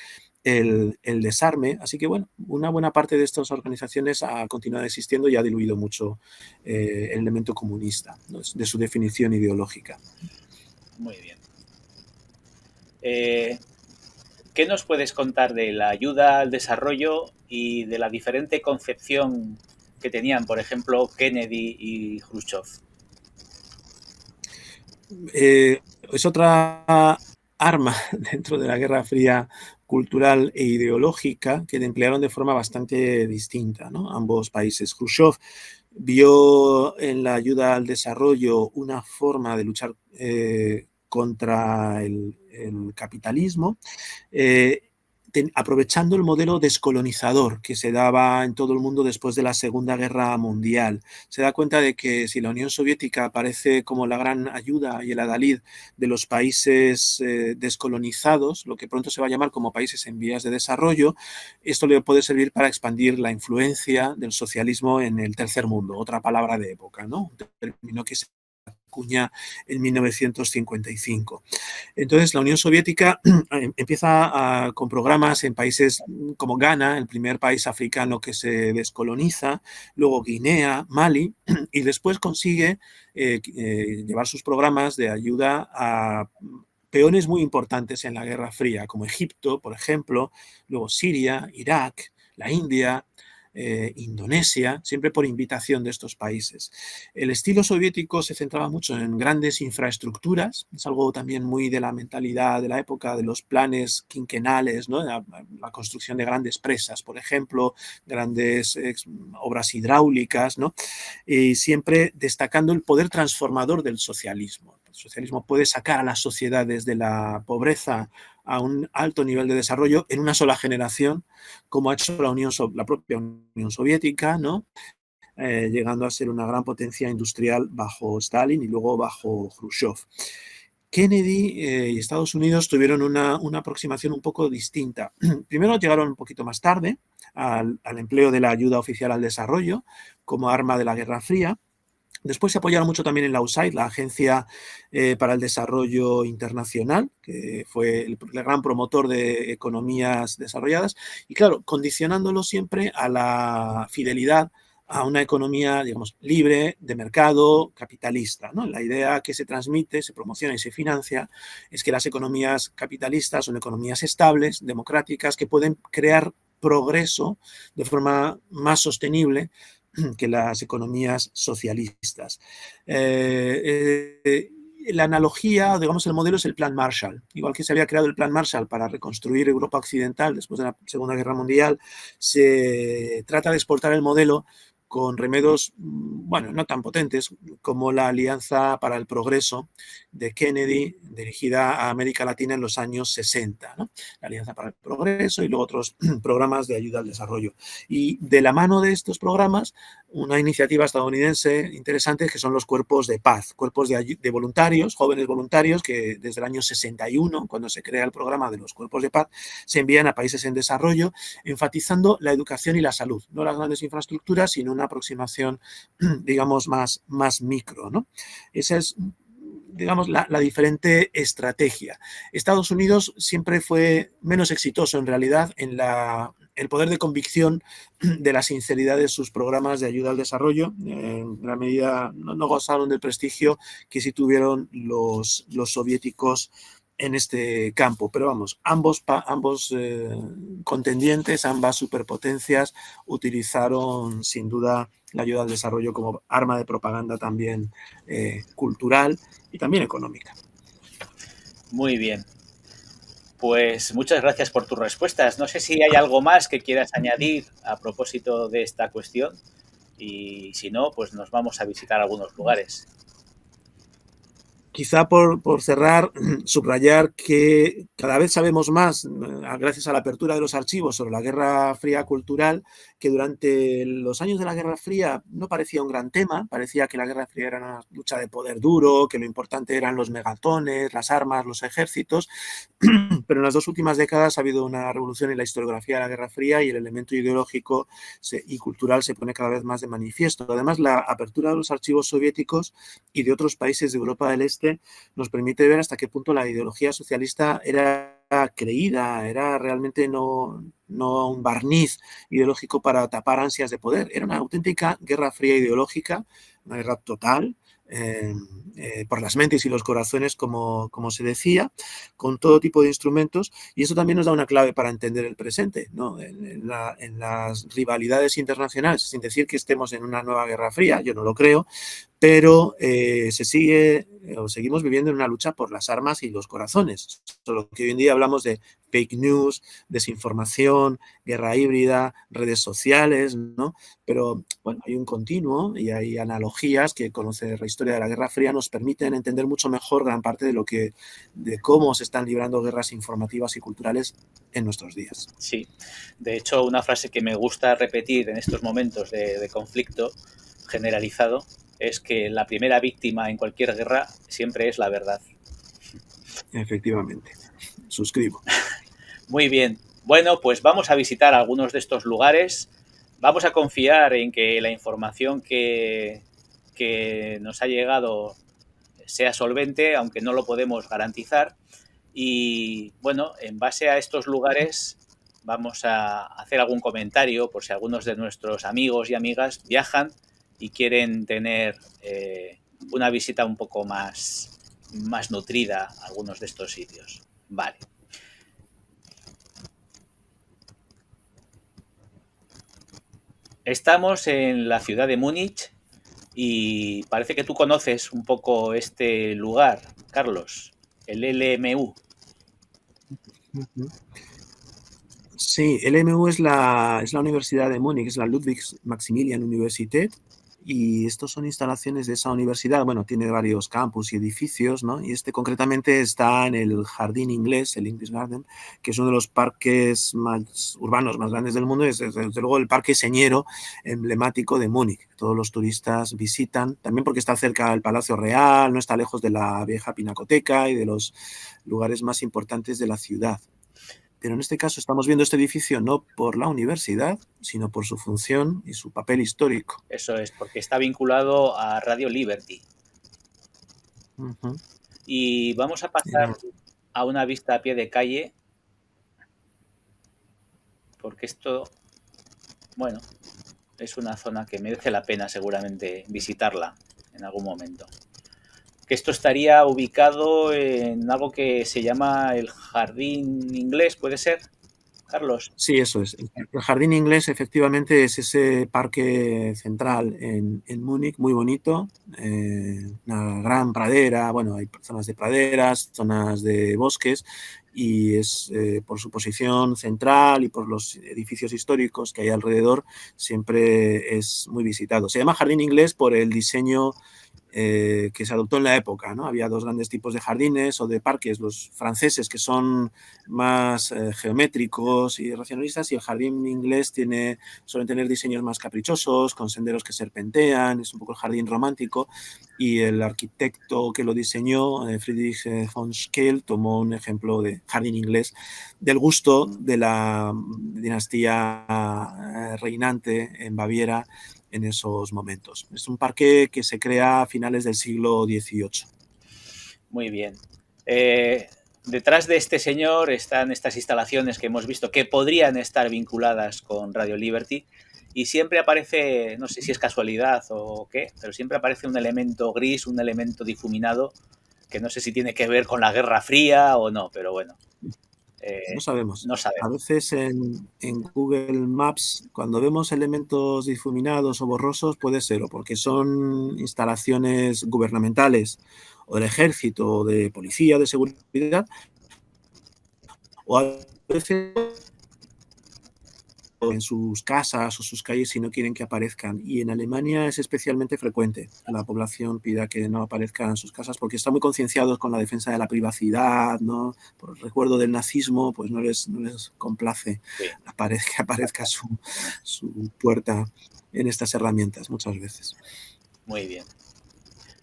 el desarme. Así que, bueno, una buena parte de estas organizaciones ha continuado existiendo y ha diluido mucho el elemento comunista, ¿no?, de su definición ideológica. Muy bien. ¿Qué nos puedes contar de la ayuda al desarrollo y de la diferente concepción que tenían, por ejemplo, Kennedy y Khrushchev? Es otra arma dentro de la Guerra Fría cultural e ideológica que emplearon de forma bastante distinta, ¿no?, ambos países. Khrushchev vio en la ayuda al desarrollo una forma de luchar contra el capitalismo, aprovechando el modelo descolonizador que se daba en todo el mundo después de la Segunda Guerra Mundial. Se da cuenta de que si la Unión Soviética aparece como la gran ayuda y el adalid de los países descolonizados, lo que pronto se va a llamar como países en vías de desarrollo, esto le puede servir para expandir la influencia del socialismo en el tercer mundo, otra palabra de época, ¿no?, un término que se acuña en 1955. Entonces, la Unión Soviética empieza con programas en países como Ghana, el primer país africano que se descoloniza, luego Guinea, Mali, y después consigue llevar sus programas de ayuda a peones muy importantes en la Guerra Fría, como Egipto, por ejemplo, luego Siria, Irak, la India, Indonesia, siempre por invitación de estos países. El estilo soviético se centraba mucho en grandes infraestructuras, es algo también muy de la mentalidad de la época, de los planes quinquenales, ¿no?, la construcción de grandes presas, por ejemplo, grandes obras hidráulicas, ¿no?, y siempre destacando el poder transformador del socialismo. El socialismo puede sacar a las sociedades de la pobreza a un alto nivel de desarrollo en una sola generación, como ha hecho la propia Unión Soviética, ¿no?, llegando a ser una gran potencia industrial bajo Stalin y luego bajo Khrushchev. Kennedy y Estados Unidos tuvieron una aproximación un poco distinta. Primero llegaron un poquito más tarde al empleo de la ayuda oficial al desarrollo como arma de la Guerra Fría. Después se apoyaron mucho también en la USAID, la Agencia para el Desarrollo Internacional, que fue el gran promotor de economías desarrolladas, y claro, condicionándolo siempre a la fidelidad a una economía, digamos, libre, de mercado, capitalista, ¿no? La idea que se transmite, se promociona y se financia es que las economías capitalistas son economías estables, democráticas, que pueden crear progreso de forma más sostenible que las economías socialistas. La analogía, digamos, el modelo es el Plan Marshall. Igual que se había creado el Plan Marshall para reconstruir Europa Occidental después de la Segunda Guerra Mundial, se trata de exportar el modelo con remedios, bueno, no tan potentes como la Alianza para el Progreso de Kennedy, dirigida a América Latina en los años 60, ¿no? La Alianza para el Progreso y luego otros programas de ayuda al desarrollo. Y de la mano de estos programas, una iniciativa estadounidense interesante que son los cuerpos de paz, cuerpos de voluntarios, jóvenes voluntarios que desde el año 61, cuando se crea el programa de los cuerpos de paz, se envían a países en desarrollo, enfatizando la educación y la salud, no las grandes infraestructuras, sino una aproximación, digamos, más micro, ¿no? Esa es, digamos, la diferente estrategia. Estados Unidos siempre fue menos exitoso en realidad en el poder de convicción de la sinceridad de sus programas de ayuda al desarrollo. En gran medida no gozaron del prestigio que sí tuvieron los soviéticos en este campo. Pero vamos, ambos contendientes, ambas superpotencias utilizaron sin duda la ayuda al desarrollo como arma de propaganda también cultural y también económica. Muy bien. Pues muchas gracias por tus respuestas. No sé si hay algo más que quieras añadir a propósito de esta cuestión y si no, pues nos vamos a visitar algunos lugares. Quizá por cerrar, subrayar que cada vez sabemos más, gracias a la apertura de los archivos sobre la Guerra Fría cultural, que durante los años de la Guerra Fría no parecía un gran tema, parecía que la Guerra Fría era una lucha de poder duro, que lo importante eran los megatones, las armas, los ejércitos, pero en las 2 últimas décadas ha habido una revolución en la historiografía de la Guerra Fría y el elemento ideológico y cultural se pone cada vez más de manifiesto. Además, la apertura de los archivos soviéticos y de otros países de Europa del Este nos permite ver hasta qué punto la ideología socialista era creída, era realmente no un barniz ideológico para tapar ansias de poder, era una auténtica guerra fría ideológica, una guerra total, por las mentes y los corazones, como se decía, con todo tipo de instrumentos, y eso también nos da una clave para entender el presente, ¿no? En las rivalidades internacionales, sin decir que estemos en una nueva guerra fría, yo no lo creo, pero seguimos viviendo en una lucha por las armas y los corazones. Solo que hoy en día hablamos de fake news, desinformación, guerra híbrida, redes sociales, ¿no? Pero bueno, hay un continuo y hay analogías que conocer la historia de la Guerra Fría nos permiten entender mucho mejor gran parte de cómo se están librando guerras informativas y culturales en nuestros días. Sí, de hecho, una frase que me gusta repetir en estos momentos de conflicto generalizado es que la primera víctima en cualquier guerra siempre es la verdad. Efectivamente, suscribo. Muy bien. Bueno, pues vamos a visitar algunos de estos lugares. Vamos a confiar en que la información que nos ha llegado sea solvente, aunque no lo podemos garantizar. Y bueno, en base a estos lugares vamos a hacer algún comentario por si algunos de nuestros amigos y amigas viajan y quieren tener una visita un poco más nutrida a algunos de estos sitios. Vale. Estamos en la ciudad de Múnich y parece que tú conoces un poco este lugar, Carlos, el LMU. Sí, el LMU es la Universidad de Múnich, es la Ludwig-Maximilian-Universität, y estos son instalaciones de esa universidad. Bueno, tiene varios campus y edificios, ¿no? Y este concretamente está en el Jardín Inglés, el English Garden, que es uno de los parques más urbanos más grandes del mundo, y es desde luego el parque señero emblemático de Múnich. Todos los turistas visitan, también porque está cerca del Palacio Real, no está lejos de la vieja Pinacoteca y de los lugares más importantes de la ciudad. Pero en este caso estamos viendo este edificio no por la universidad, sino por su función y su papel histórico. Eso es, porque está vinculado a Radio Liberty. Y vamos a pasar a una vista a pie de calle, porque esto, bueno, es una zona que merece la pena seguramente visitarla en algún momento. Que esto estaría ubicado en algo que se llama el Jardín Inglés, ¿puede ser, Carlos? Sí, eso es. El Jardín Inglés efectivamente es ese parque central en Múnich, muy bonito, una gran pradera, bueno, hay zonas de praderas, zonas de bosques, y es por su posición central y por los edificios históricos que hay alrededor, siempre es muy visitado. Se llama Jardín Inglés por el diseño que se adoptó en la época, ¿no? Había 2 grandes tipos de jardines o de parques, los franceses, que son más geométricos y racionalistas, y el jardín inglés suelen tener diseños más caprichosos, con senderos que serpentean, es un poco el jardín romántico, y el arquitecto que lo diseñó, Friedrich von Sckel, tomó un ejemplo de jardín inglés del gusto de la dinastía reinante en Baviera en esos momentos. Es un parque que se crea a finales del siglo XVIII. Muy bien. Detrás de este señor están estas instalaciones que hemos visto que podrían estar vinculadas con Radio Liberty y siempre aparece, no sé si es casualidad o qué, pero siempre aparece un elemento gris, un elemento difuminado que no sé si tiene que ver con la Guerra Fría o no, pero bueno. No sabemos. No A sabemos. veces en Google Maps, cuando vemos elementos difuminados o borrosos, puede ser o porque son instalaciones gubernamentales o del ejército o de policía, de seguridad, o a veces en sus casas o sus calles si no quieren que aparezcan. Y en Alemania es especialmente frecuente. La población pida que no aparezcan en sus casas porque están muy concienciados con la defensa de la privacidad, ¿no? Por el recuerdo del nazismo, pues no les complace Sí. que aparezca su puerta en estas herramientas muchas veces. Muy bien.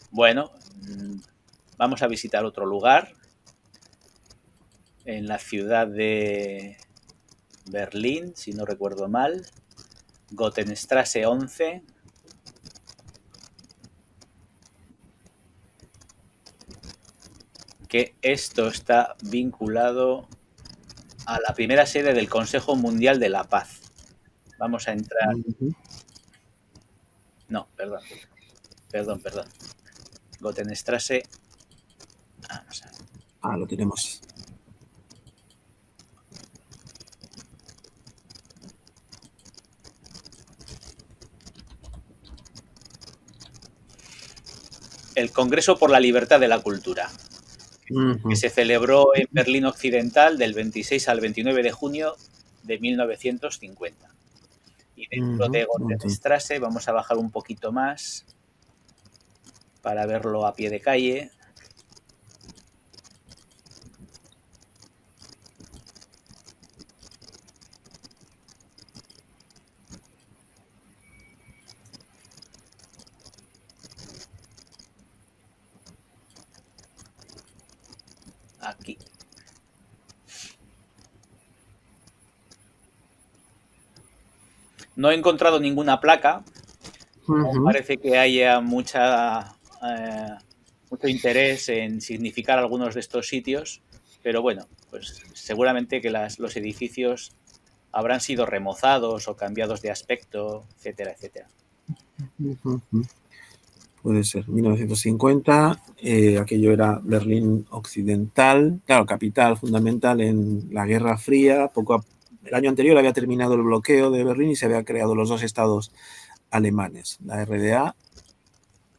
Bueno, vamos a visitar otro lugar en la ciudad de Berlín, si no recuerdo mal, Gotenstrasse 11. Que esto está vinculado a la primera sede del Consejo Mundial de la Paz. Vamos a entrar. No, perdón. Gotenstrasse. Vamos a ver. Lo tenemos. El Congreso por la Libertad de la Cultura, que se celebró en Berlín Occidental del 26 al 29 de junio de 1950. Y dentro de Gotenstrasse vamos a bajar un poquito más para verlo a pie de calle. Aquí. No he encontrado ninguna placa. No parece que haya mucho interés en significar algunos de estos sitios, pero bueno, pues seguramente que los edificios habrán sido remozados o cambiados de aspecto, etcétera, etcétera. Puede ser. 1950, aquello era Berlín Occidental, claro, capital fundamental en la Guerra Fría. El año anterior había terminado el bloqueo de Berlín y se habían creado los dos estados alemanes, la RDA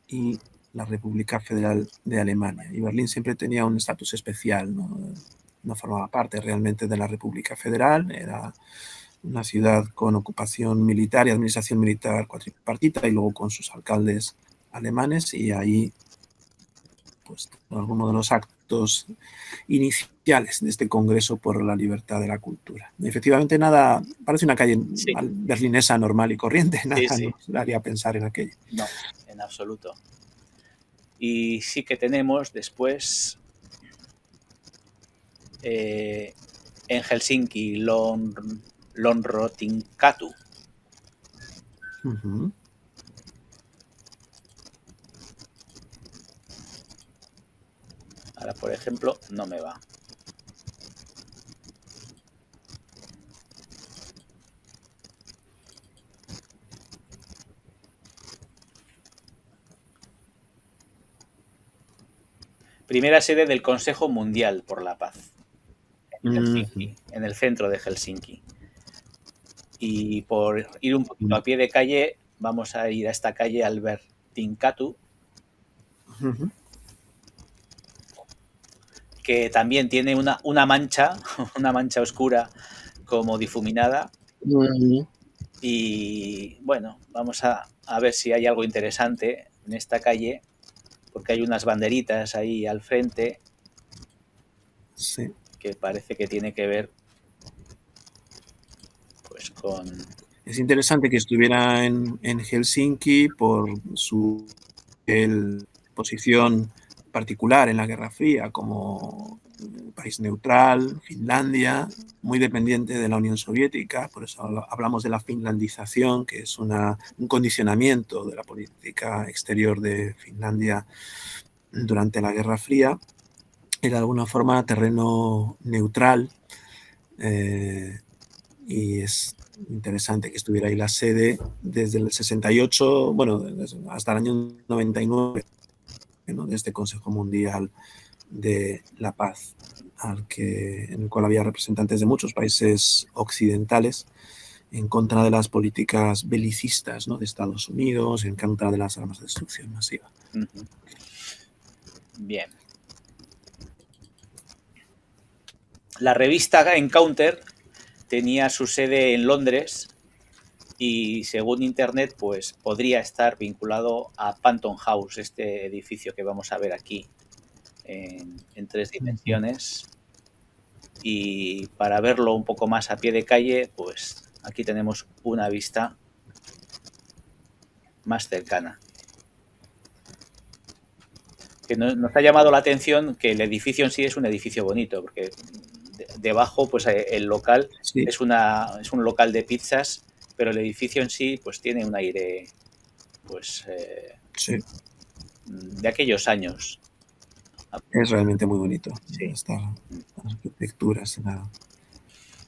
y la República Federal de Alemania. Y Berlín siempre tenía un estatus especial, no formaba parte realmente de la República Federal, era una ciudad con ocupación militar y administración militar cuatripartita y luego con sus alcaldes alemanes, y ahí pues alguno de los actos iniciales de este Congreso por la Libertad de la Cultura. Efectivamente, nada, parece una calle berlinesa normal y corriente, nada nos haría pensar en aquello. No, en absoluto. Y sí que tenemos después en Helsinki Lonrotinkatu. Ahora, por ejemplo, no me va. Primera sede del Consejo Mundial por la Paz, en Helsinki, en el centro de Helsinki. Y por ir un poquito a pie de calle, vamos a ir a esta calle Albertinkatu, que también tiene una mancha oscura como difuminada. Y bueno, vamos a ver si hay algo interesante en esta calle, porque hay unas banderitas ahí al frente que parece que tiene que ver pues con... Es interesante que estuviera en Helsinki por su posición particular en la Guerra Fría como país neutral, Finlandia, muy dependiente de la Unión Soviética, por eso hablamos de la finlandización, que es un condicionamiento de la política exterior de Finlandia durante la Guerra Fría. era de alguna forma terreno neutral, y es interesante que estuviera ahí la sede desde el 68, bueno, hasta el año 99, ¿no? De este Consejo Mundial de la Paz, en el cual había representantes de muchos países occidentales en contra de las políticas belicistas, ¿no? De Estados Unidos, en contra de las armas de destrucción masiva. Bien. La revista Encounter tenía su sede en Londres y, según Internet, pues podría estar vinculado a Phantom House, este edificio que vamos a ver aquí en 3 dimensiones. Y para verlo un poco más a pie de calle, pues aquí tenemos una vista más cercana. Que nos ha llamado la atención que el edificio en sí es un edificio bonito, porque debajo, pues el local es un local de pizzas, pero el edificio en sí pues tiene un aire pues de aquellos años. Es realmente muy bonito. Estas arquitecturas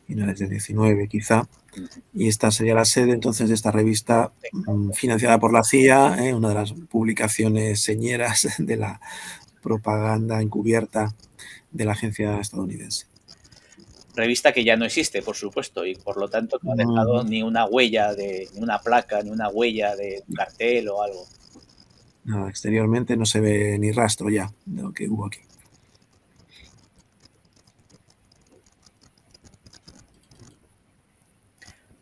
finales del 19 quizá. Y esta sería la sede entonces de esta revista financiada por la CIA, una de las publicaciones señeras de la propaganda encubierta de la agencia estadounidense. Revista que ya no existe, por supuesto, y por lo tanto no ha dejado ni una huella, ni una placa, ni una huella de un cartel o algo. No, exteriormente no se ve ni rastro ya de lo que hubo aquí.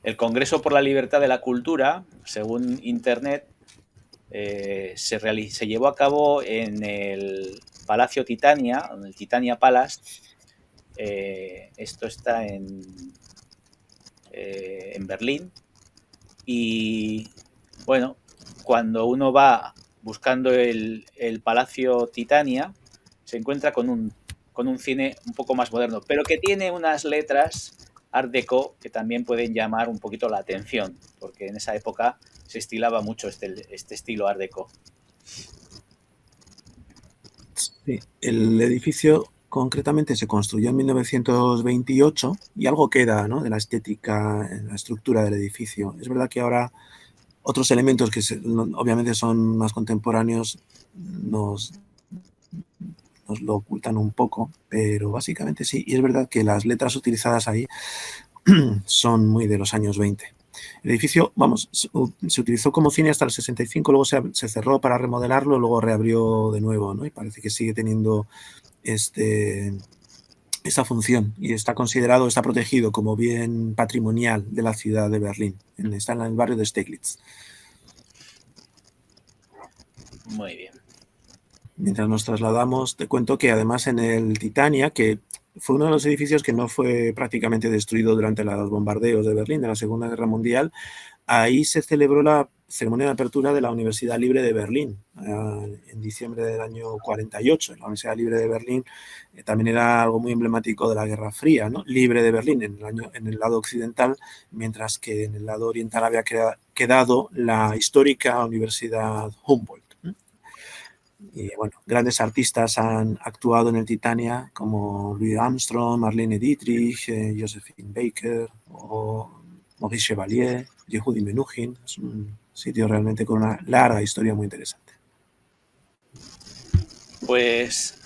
El Congreso por la Libertad de la Cultura, según Internet, se llevó a cabo en el Palacio Titania, en el Titania Palace. Esto está en Berlín. Y bueno, cuando uno va buscando el Palacio Titania, se encuentra con un cine un poco más moderno, pero que tiene unas letras Art Deco que también pueden llamar un poquito la atención, porque en esa época se estilaba mucho este estilo Art Deco. Sí, el edificio concretamente se construyó en 1928 y algo queda, ¿no? De la estética, la estructura del edificio. Es verdad que ahora otros elementos que obviamente son más contemporáneos nos lo ocultan un poco, pero básicamente sí. Y es verdad que las letras utilizadas ahí son muy de los años 20. El edificio, se utilizó como cine hasta el 65, luego se cerró para remodelarlo, luego reabrió de nuevo, ¿no? Y parece que sigue teniendo esa función y está protegido como bien patrimonial de la ciudad de Berlín. Está en el barrio de Steglitz. Muy bien. Mientras nos trasladamos, te cuento que además en el Titania, que fue uno de los edificios que no fue prácticamente destruido durante los bombardeos de Berlín de la Segunda Guerra Mundial, ahí se celebró la ceremonia de apertura de la Universidad Libre de Berlín en diciembre del año 48. La Universidad Libre de Berlín también era algo muy emblemático de la Guerra Fría, ¿no? Libre de Berlín en el lado occidental, mientras que en el lado oriental había quedado la histórica Universidad Humboldt. Y bueno, grandes artistas han actuado en el Titania como Louis Armstrong, Marlene Dietrich, Josephine Baker o Maurice Chevalier, Yehudi Menuhin. Es un sitio realmente con una larga historia muy interesante. Pues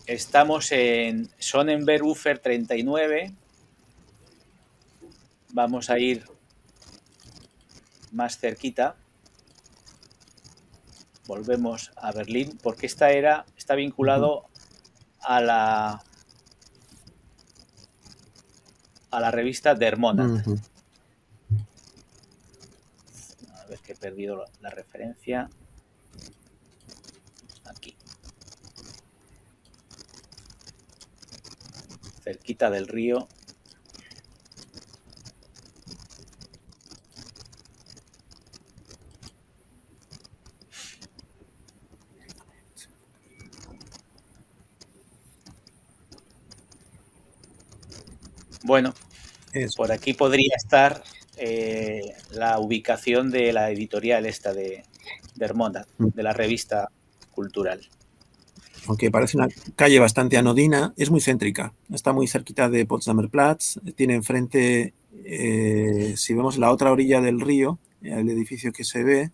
estamos en Sonnenberg-Ufer 39. Vamos a ir más cerquita. Volvemos a Berlín, porque está vinculado a la revista Der Monat. A ver que he perdido la referencia. Aquí. Cerquita del río. Bueno, por aquí podría estar la ubicación de la editorial esta de Der Monat, de la revista cultural. aunque parece una calle bastante anodina, es muy céntrica. Está muy cerquita de Potsdamer Platz. Tiene enfrente, si vemos la otra orilla del río, el edificio que se ve,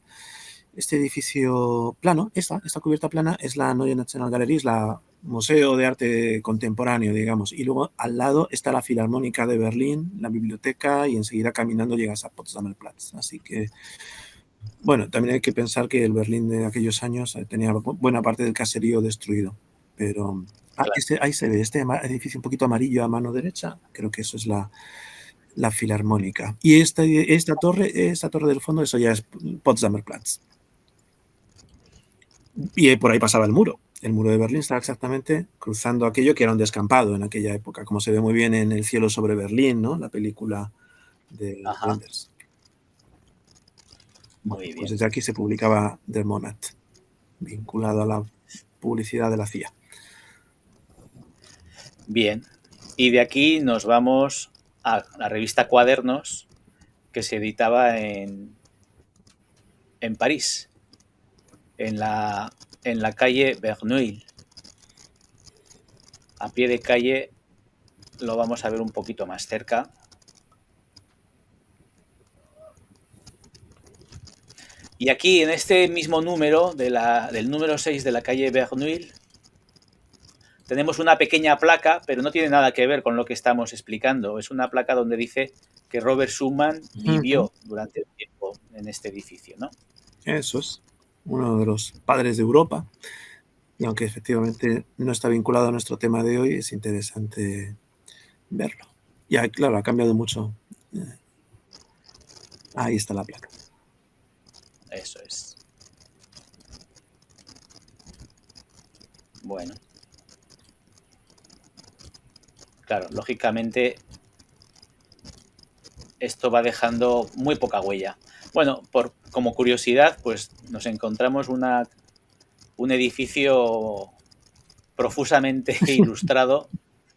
este edificio plano, esta cubierta plana, es la Neue Nationalgalerie, es la Museo de Arte Contemporáneo, digamos. Y luego al lado está la Filarmónica de Berlín, la biblioteca, y enseguida caminando llegas a Potsdamer Platz. Así que, bueno, también hay que pensar que el Berlín de aquellos años tenía buena parte del caserío destruido. Pero Claro. ahí se ve este edificio un poquito amarillo a mano derecha. Creo que eso es la Filarmónica. Y esta torre del fondo, eso ya es Potsdamer Platz. Y por ahí pasaba el muro. El muro de Berlín estaba exactamente cruzando aquello que era un descampado en aquella época, como se ve muy bien en El cielo sobre Berlín, ¿no? La película de Wenders. Muy bien. Pues desde aquí se publicaba Der Monat, vinculado a la publicidad de la CIA. Bien. Y de aquí nos vamos a la revista Cuadernos, que se editaba en París, en la calle Verneuil. A pie de calle lo vamos a ver un poquito más cerca. Y aquí, en este mismo número, del número 6 de la calle Verneuil, tenemos una pequeña placa, pero no tiene nada que ver con lo que estamos explicando. Es una placa donde dice que Robert Schumann vivió durante el tiempo en este edificio, ¿no? Eso es, uno de los padres de Europa. Y aunque efectivamente no está vinculado a nuestro tema de hoy, es interesante verlo. Ya, claro, ha cambiado mucho. Ahí está la placa. Eso es. Bueno. Claro, lógicamente esto va dejando muy poca huella. Bueno, como curiosidad, pues nos encontramos un edificio profusamente ilustrado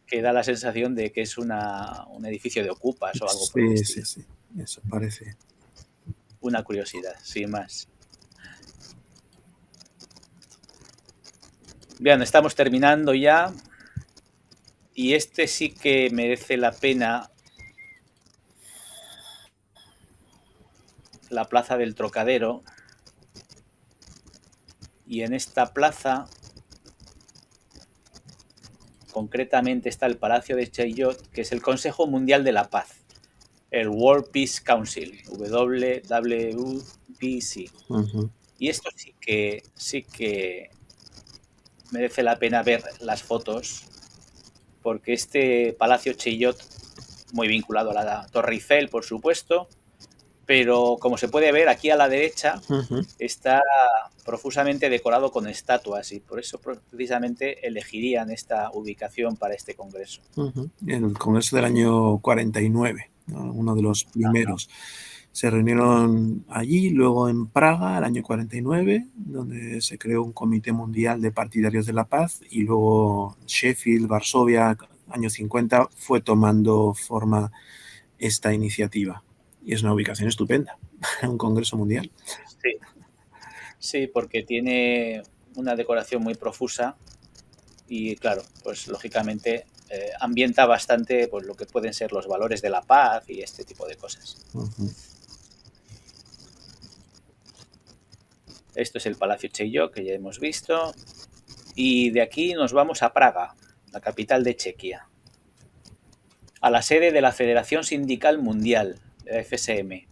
que da la sensación de que es un edificio de ocupas o algo por el estilo. Sí, eso parece. Una curiosidad, sin más. Bien, estamos terminando ya. Y este sí que merece la pena, la plaza del Trocadero. Y en esta plaza, concretamente, está el Palacio de Chaillot, que es el Consejo Mundial de la Paz, el World Peace Council, WWPC. Y esto sí que merece la pena ver las fotos, porque este Palacio Chaillot, muy vinculado a la Torre Eiffel, por supuesto, pero como se puede ver aquí a la derecha, está profusamente decorado con estatuas y por eso precisamente elegirían esta ubicación para este congreso. El congreso del año 49, ¿no? Uno de los primeros. Se reunieron allí, luego en Praga, el año 49, donde se creó un comité mundial de partidarios de la paz, y luego Sheffield, Varsovia, año 50, fue tomando forma esta iniciativa. Y es una ubicación estupenda, un congreso mundial. Sí, porque tiene una decoración muy profusa y, claro, pues lógicamente ambienta bastante pues, lo que pueden ser los valores de la paz y este tipo de cosas. Esto es el Palacio Chaillot, que ya hemos visto. Y de aquí nos vamos a Praga, la capital de Chequia, a la sede de la Federación Sindical Mundial, de la FSM,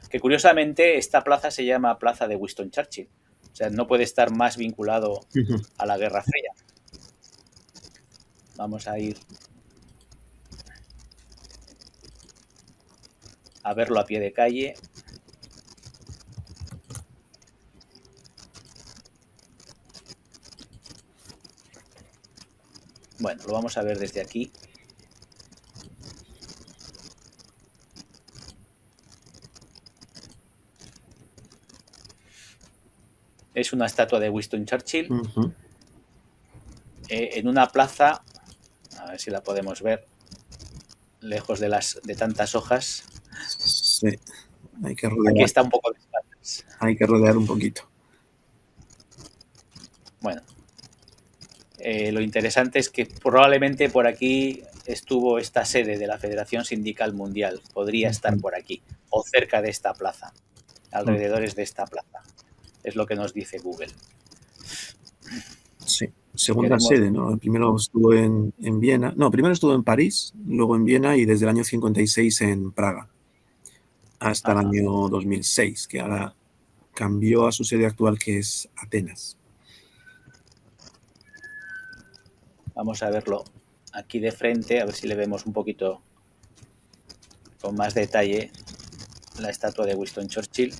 que curiosamente esta plaza se llama Plaza de Winston Churchill. O sea, no puede estar más vinculado a la Guerra Fría. Vamos a ir a verlo a pie de calle. Bueno, lo vamos a ver desde aquí. Es una estatua de Winston Churchill en una plaza, a ver si la podemos ver, lejos de tantas hojas. Sí, hay que rodear. Aquí está un poco de espaldas. Hay que rodear un poquito. Bueno, lo interesante es que probablemente por aquí estuvo esta sede de la Federación Sindical Mundial. Podría estar por aquí, o cerca de esta plaza, alrededores de esta plaza. Es lo que nos dice Google. Sí, segunda sede, ¿no? Primero estuvo en Viena. No, primero estuvo en París, luego en Viena y desde el año 56 en Praga. Hasta el año 2006, que ahora cambió a su sede actual, que es Atenas. Vamos a verlo aquí de frente, a ver si le vemos un poquito con más detalle la estatua de Winston Churchill.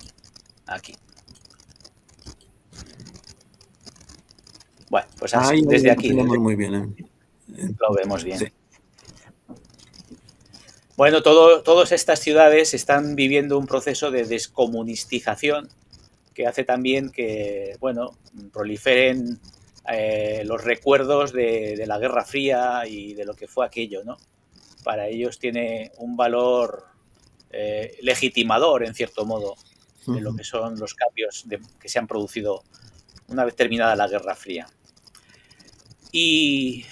Aquí. Bueno, pues así, desde aquí. Lo tenemos muy bien. Lo vemos bien. Sí. Bueno, todas estas ciudades están viviendo un proceso de descomunistización que hace también que, bueno, proliferen los recuerdos de la Guerra Fría y de lo que fue aquello, ¿no? Para ellos tiene un valor legitimador, en cierto modo, de lo que son los cambios que se han producido una vez terminada la Guerra Fría. Y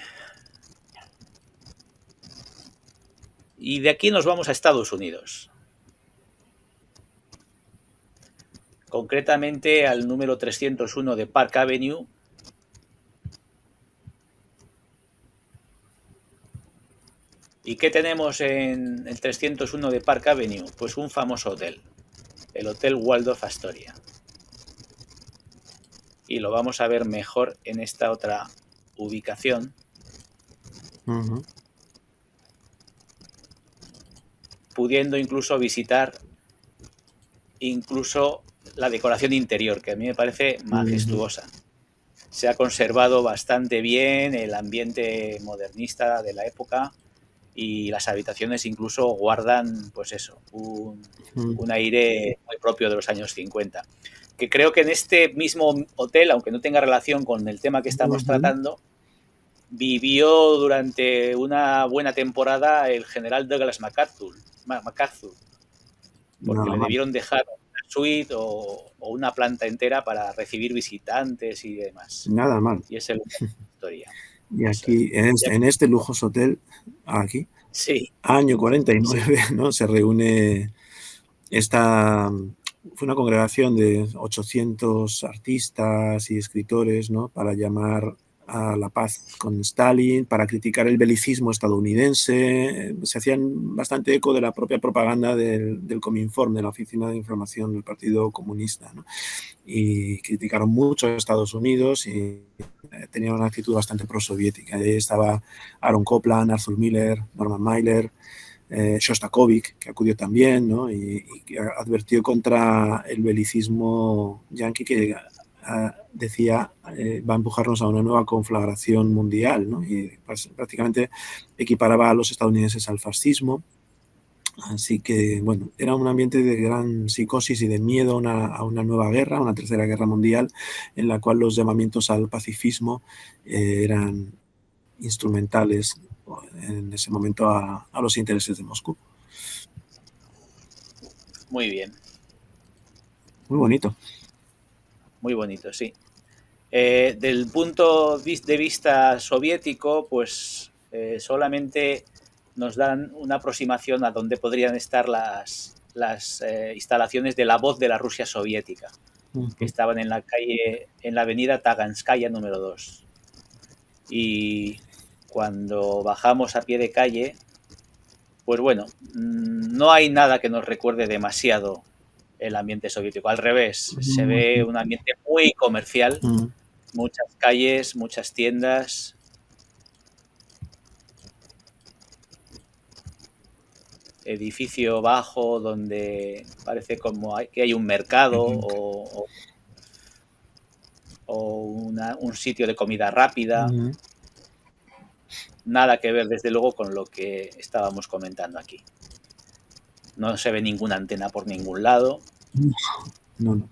de aquí nos vamos a Estados Unidos. Concretamente al número 301 de Park Avenue. ¿Y qué tenemos en el 301 de Park Avenue? Pues un famoso hotel, el Hotel Waldorf Astoria. Y lo vamos a ver mejor en esta otra ubicación. Pudiendo incluso visitar la decoración interior, que a mí me parece majestuosa. Se ha conservado bastante bien el ambiente modernista de la época y las habitaciones incluso guardan, pues eso, un aire muy propio de los años 50. Que creo que en este mismo hotel, aunque no tenga relación con el tema que estamos tratando, vivió durante una buena temporada el general Douglas MacArthur, porque le debieron dejar una suite o una planta entera para recibir visitantes y demás. Nada mal. Y es el historia. Y aquí, en este lujoso hotel, aquí, sí, año 49, sí. ¿No? Se reúne fue una congregación de 800 artistas y escritores, ¿no? Para llamar a la paz con Stalin, para criticar el belicismo estadounidense. Se hacían bastante eco de la propia propaganda del Cominform, de la Oficina de Información del Partido Comunista, ¿no? Y criticaron mucho a Estados Unidos y tenían una actitud bastante prosoviética. Ahí estaba Aaron Copland, Arthur Miller, Norman Mailer, Shostakovich, que acudió también, ¿no? y advirtió contra el belicismo yanqui que decía va a empujarnos a una nueva conflagración mundial, ¿no? Y pues, prácticamente equiparaba a los estadounidenses al fascismo. Así que, bueno, era un ambiente de gran psicosis y de miedo a una nueva guerra, una tercera guerra mundial, en la cual los llamamientos al pacifismo eran instrumentales en ese momento a los intereses de Moscú. Muy bien. Muy bonito. Muy bonito, sí. Del punto de vista soviético, pues solamente nos dan una aproximación a dónde podrían estar las instalaciones de la Voz de la Rusia soviética, que estaban en la avenida Taganskaya número 2. Y cuando bajamos a pie de calle, pues bueno, no hay nada que nos recuerde demasiado el ambiente soviético. Al revés, se ve un ambiente muy comercial, muchas calles, muchas tiendas. Edificio bajo donde parece como que hay un mercado o un sitio de comida rápida. Nada que ver, desde luego, con lo que estábamos comentando aquí. No se ve ninguna antena por ningún lado. No.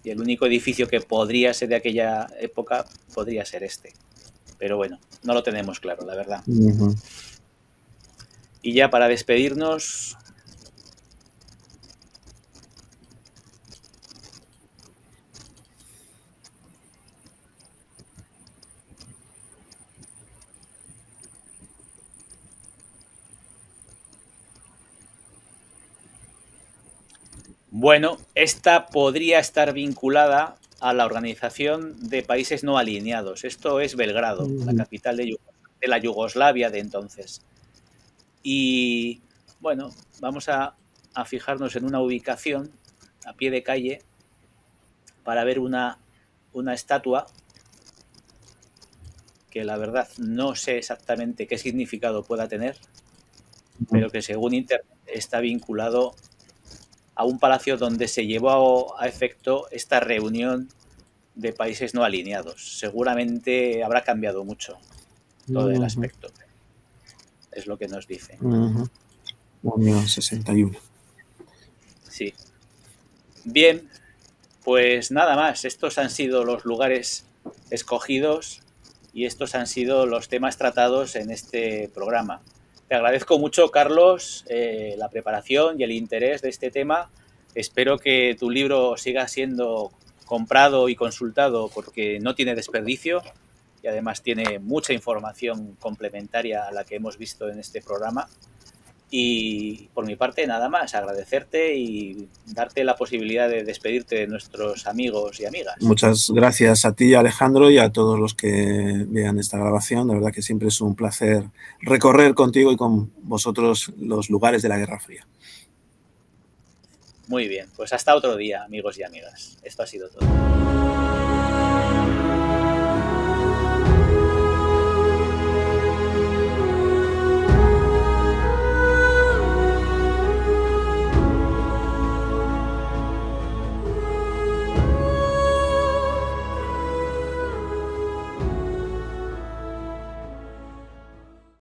Y el único edificio que podría ser de aquella época podría ser este. Pero bueno, no lo tenemos claro, la verdad. Y ya para despedirnos, Bueno, esta podría estar vinculada a la Organización de Países No Alineados. Esto es Belgrado, la capital de la Yugoslavia de entonces. Y bueno, vamos a fijarnos en una ubicación a pie de calle para ver una estatua que la verdad no sé exactamente qué significado pueda tener, pero que según Internet está vinculado a un palacio donde se llevó a efecto esta reunión de países no alineados. Seguramente habrá cambiado mucho todo el aspecto. Es lo que nos dice. Año 61. Sí. Bien, pues nada más. Estos han sido los lugares escogidos y estos han sido los temas tratados en este programa. Te agradezco mucho, Carlos, la preparación y el interés de este tema. Espero que tu libro siga siendo comprado y consultado porque no tiene desperdicio y además tiene mucha información complementaria a la que hemos visto en este programa. Y por mi parte, nada más, agradecerte y darte la posibilidad de despedirte de nuestros amigos y amigas. Muchas gracias a ti, Alejandro, y a todos los que vean esta grabación. De verdad que siempre es un placer recorrer contigo y con vosotros los lugares de la Guerra Fría. Muy bien, pues hasta otro día, amigos y amigas. Esto ha sido todo.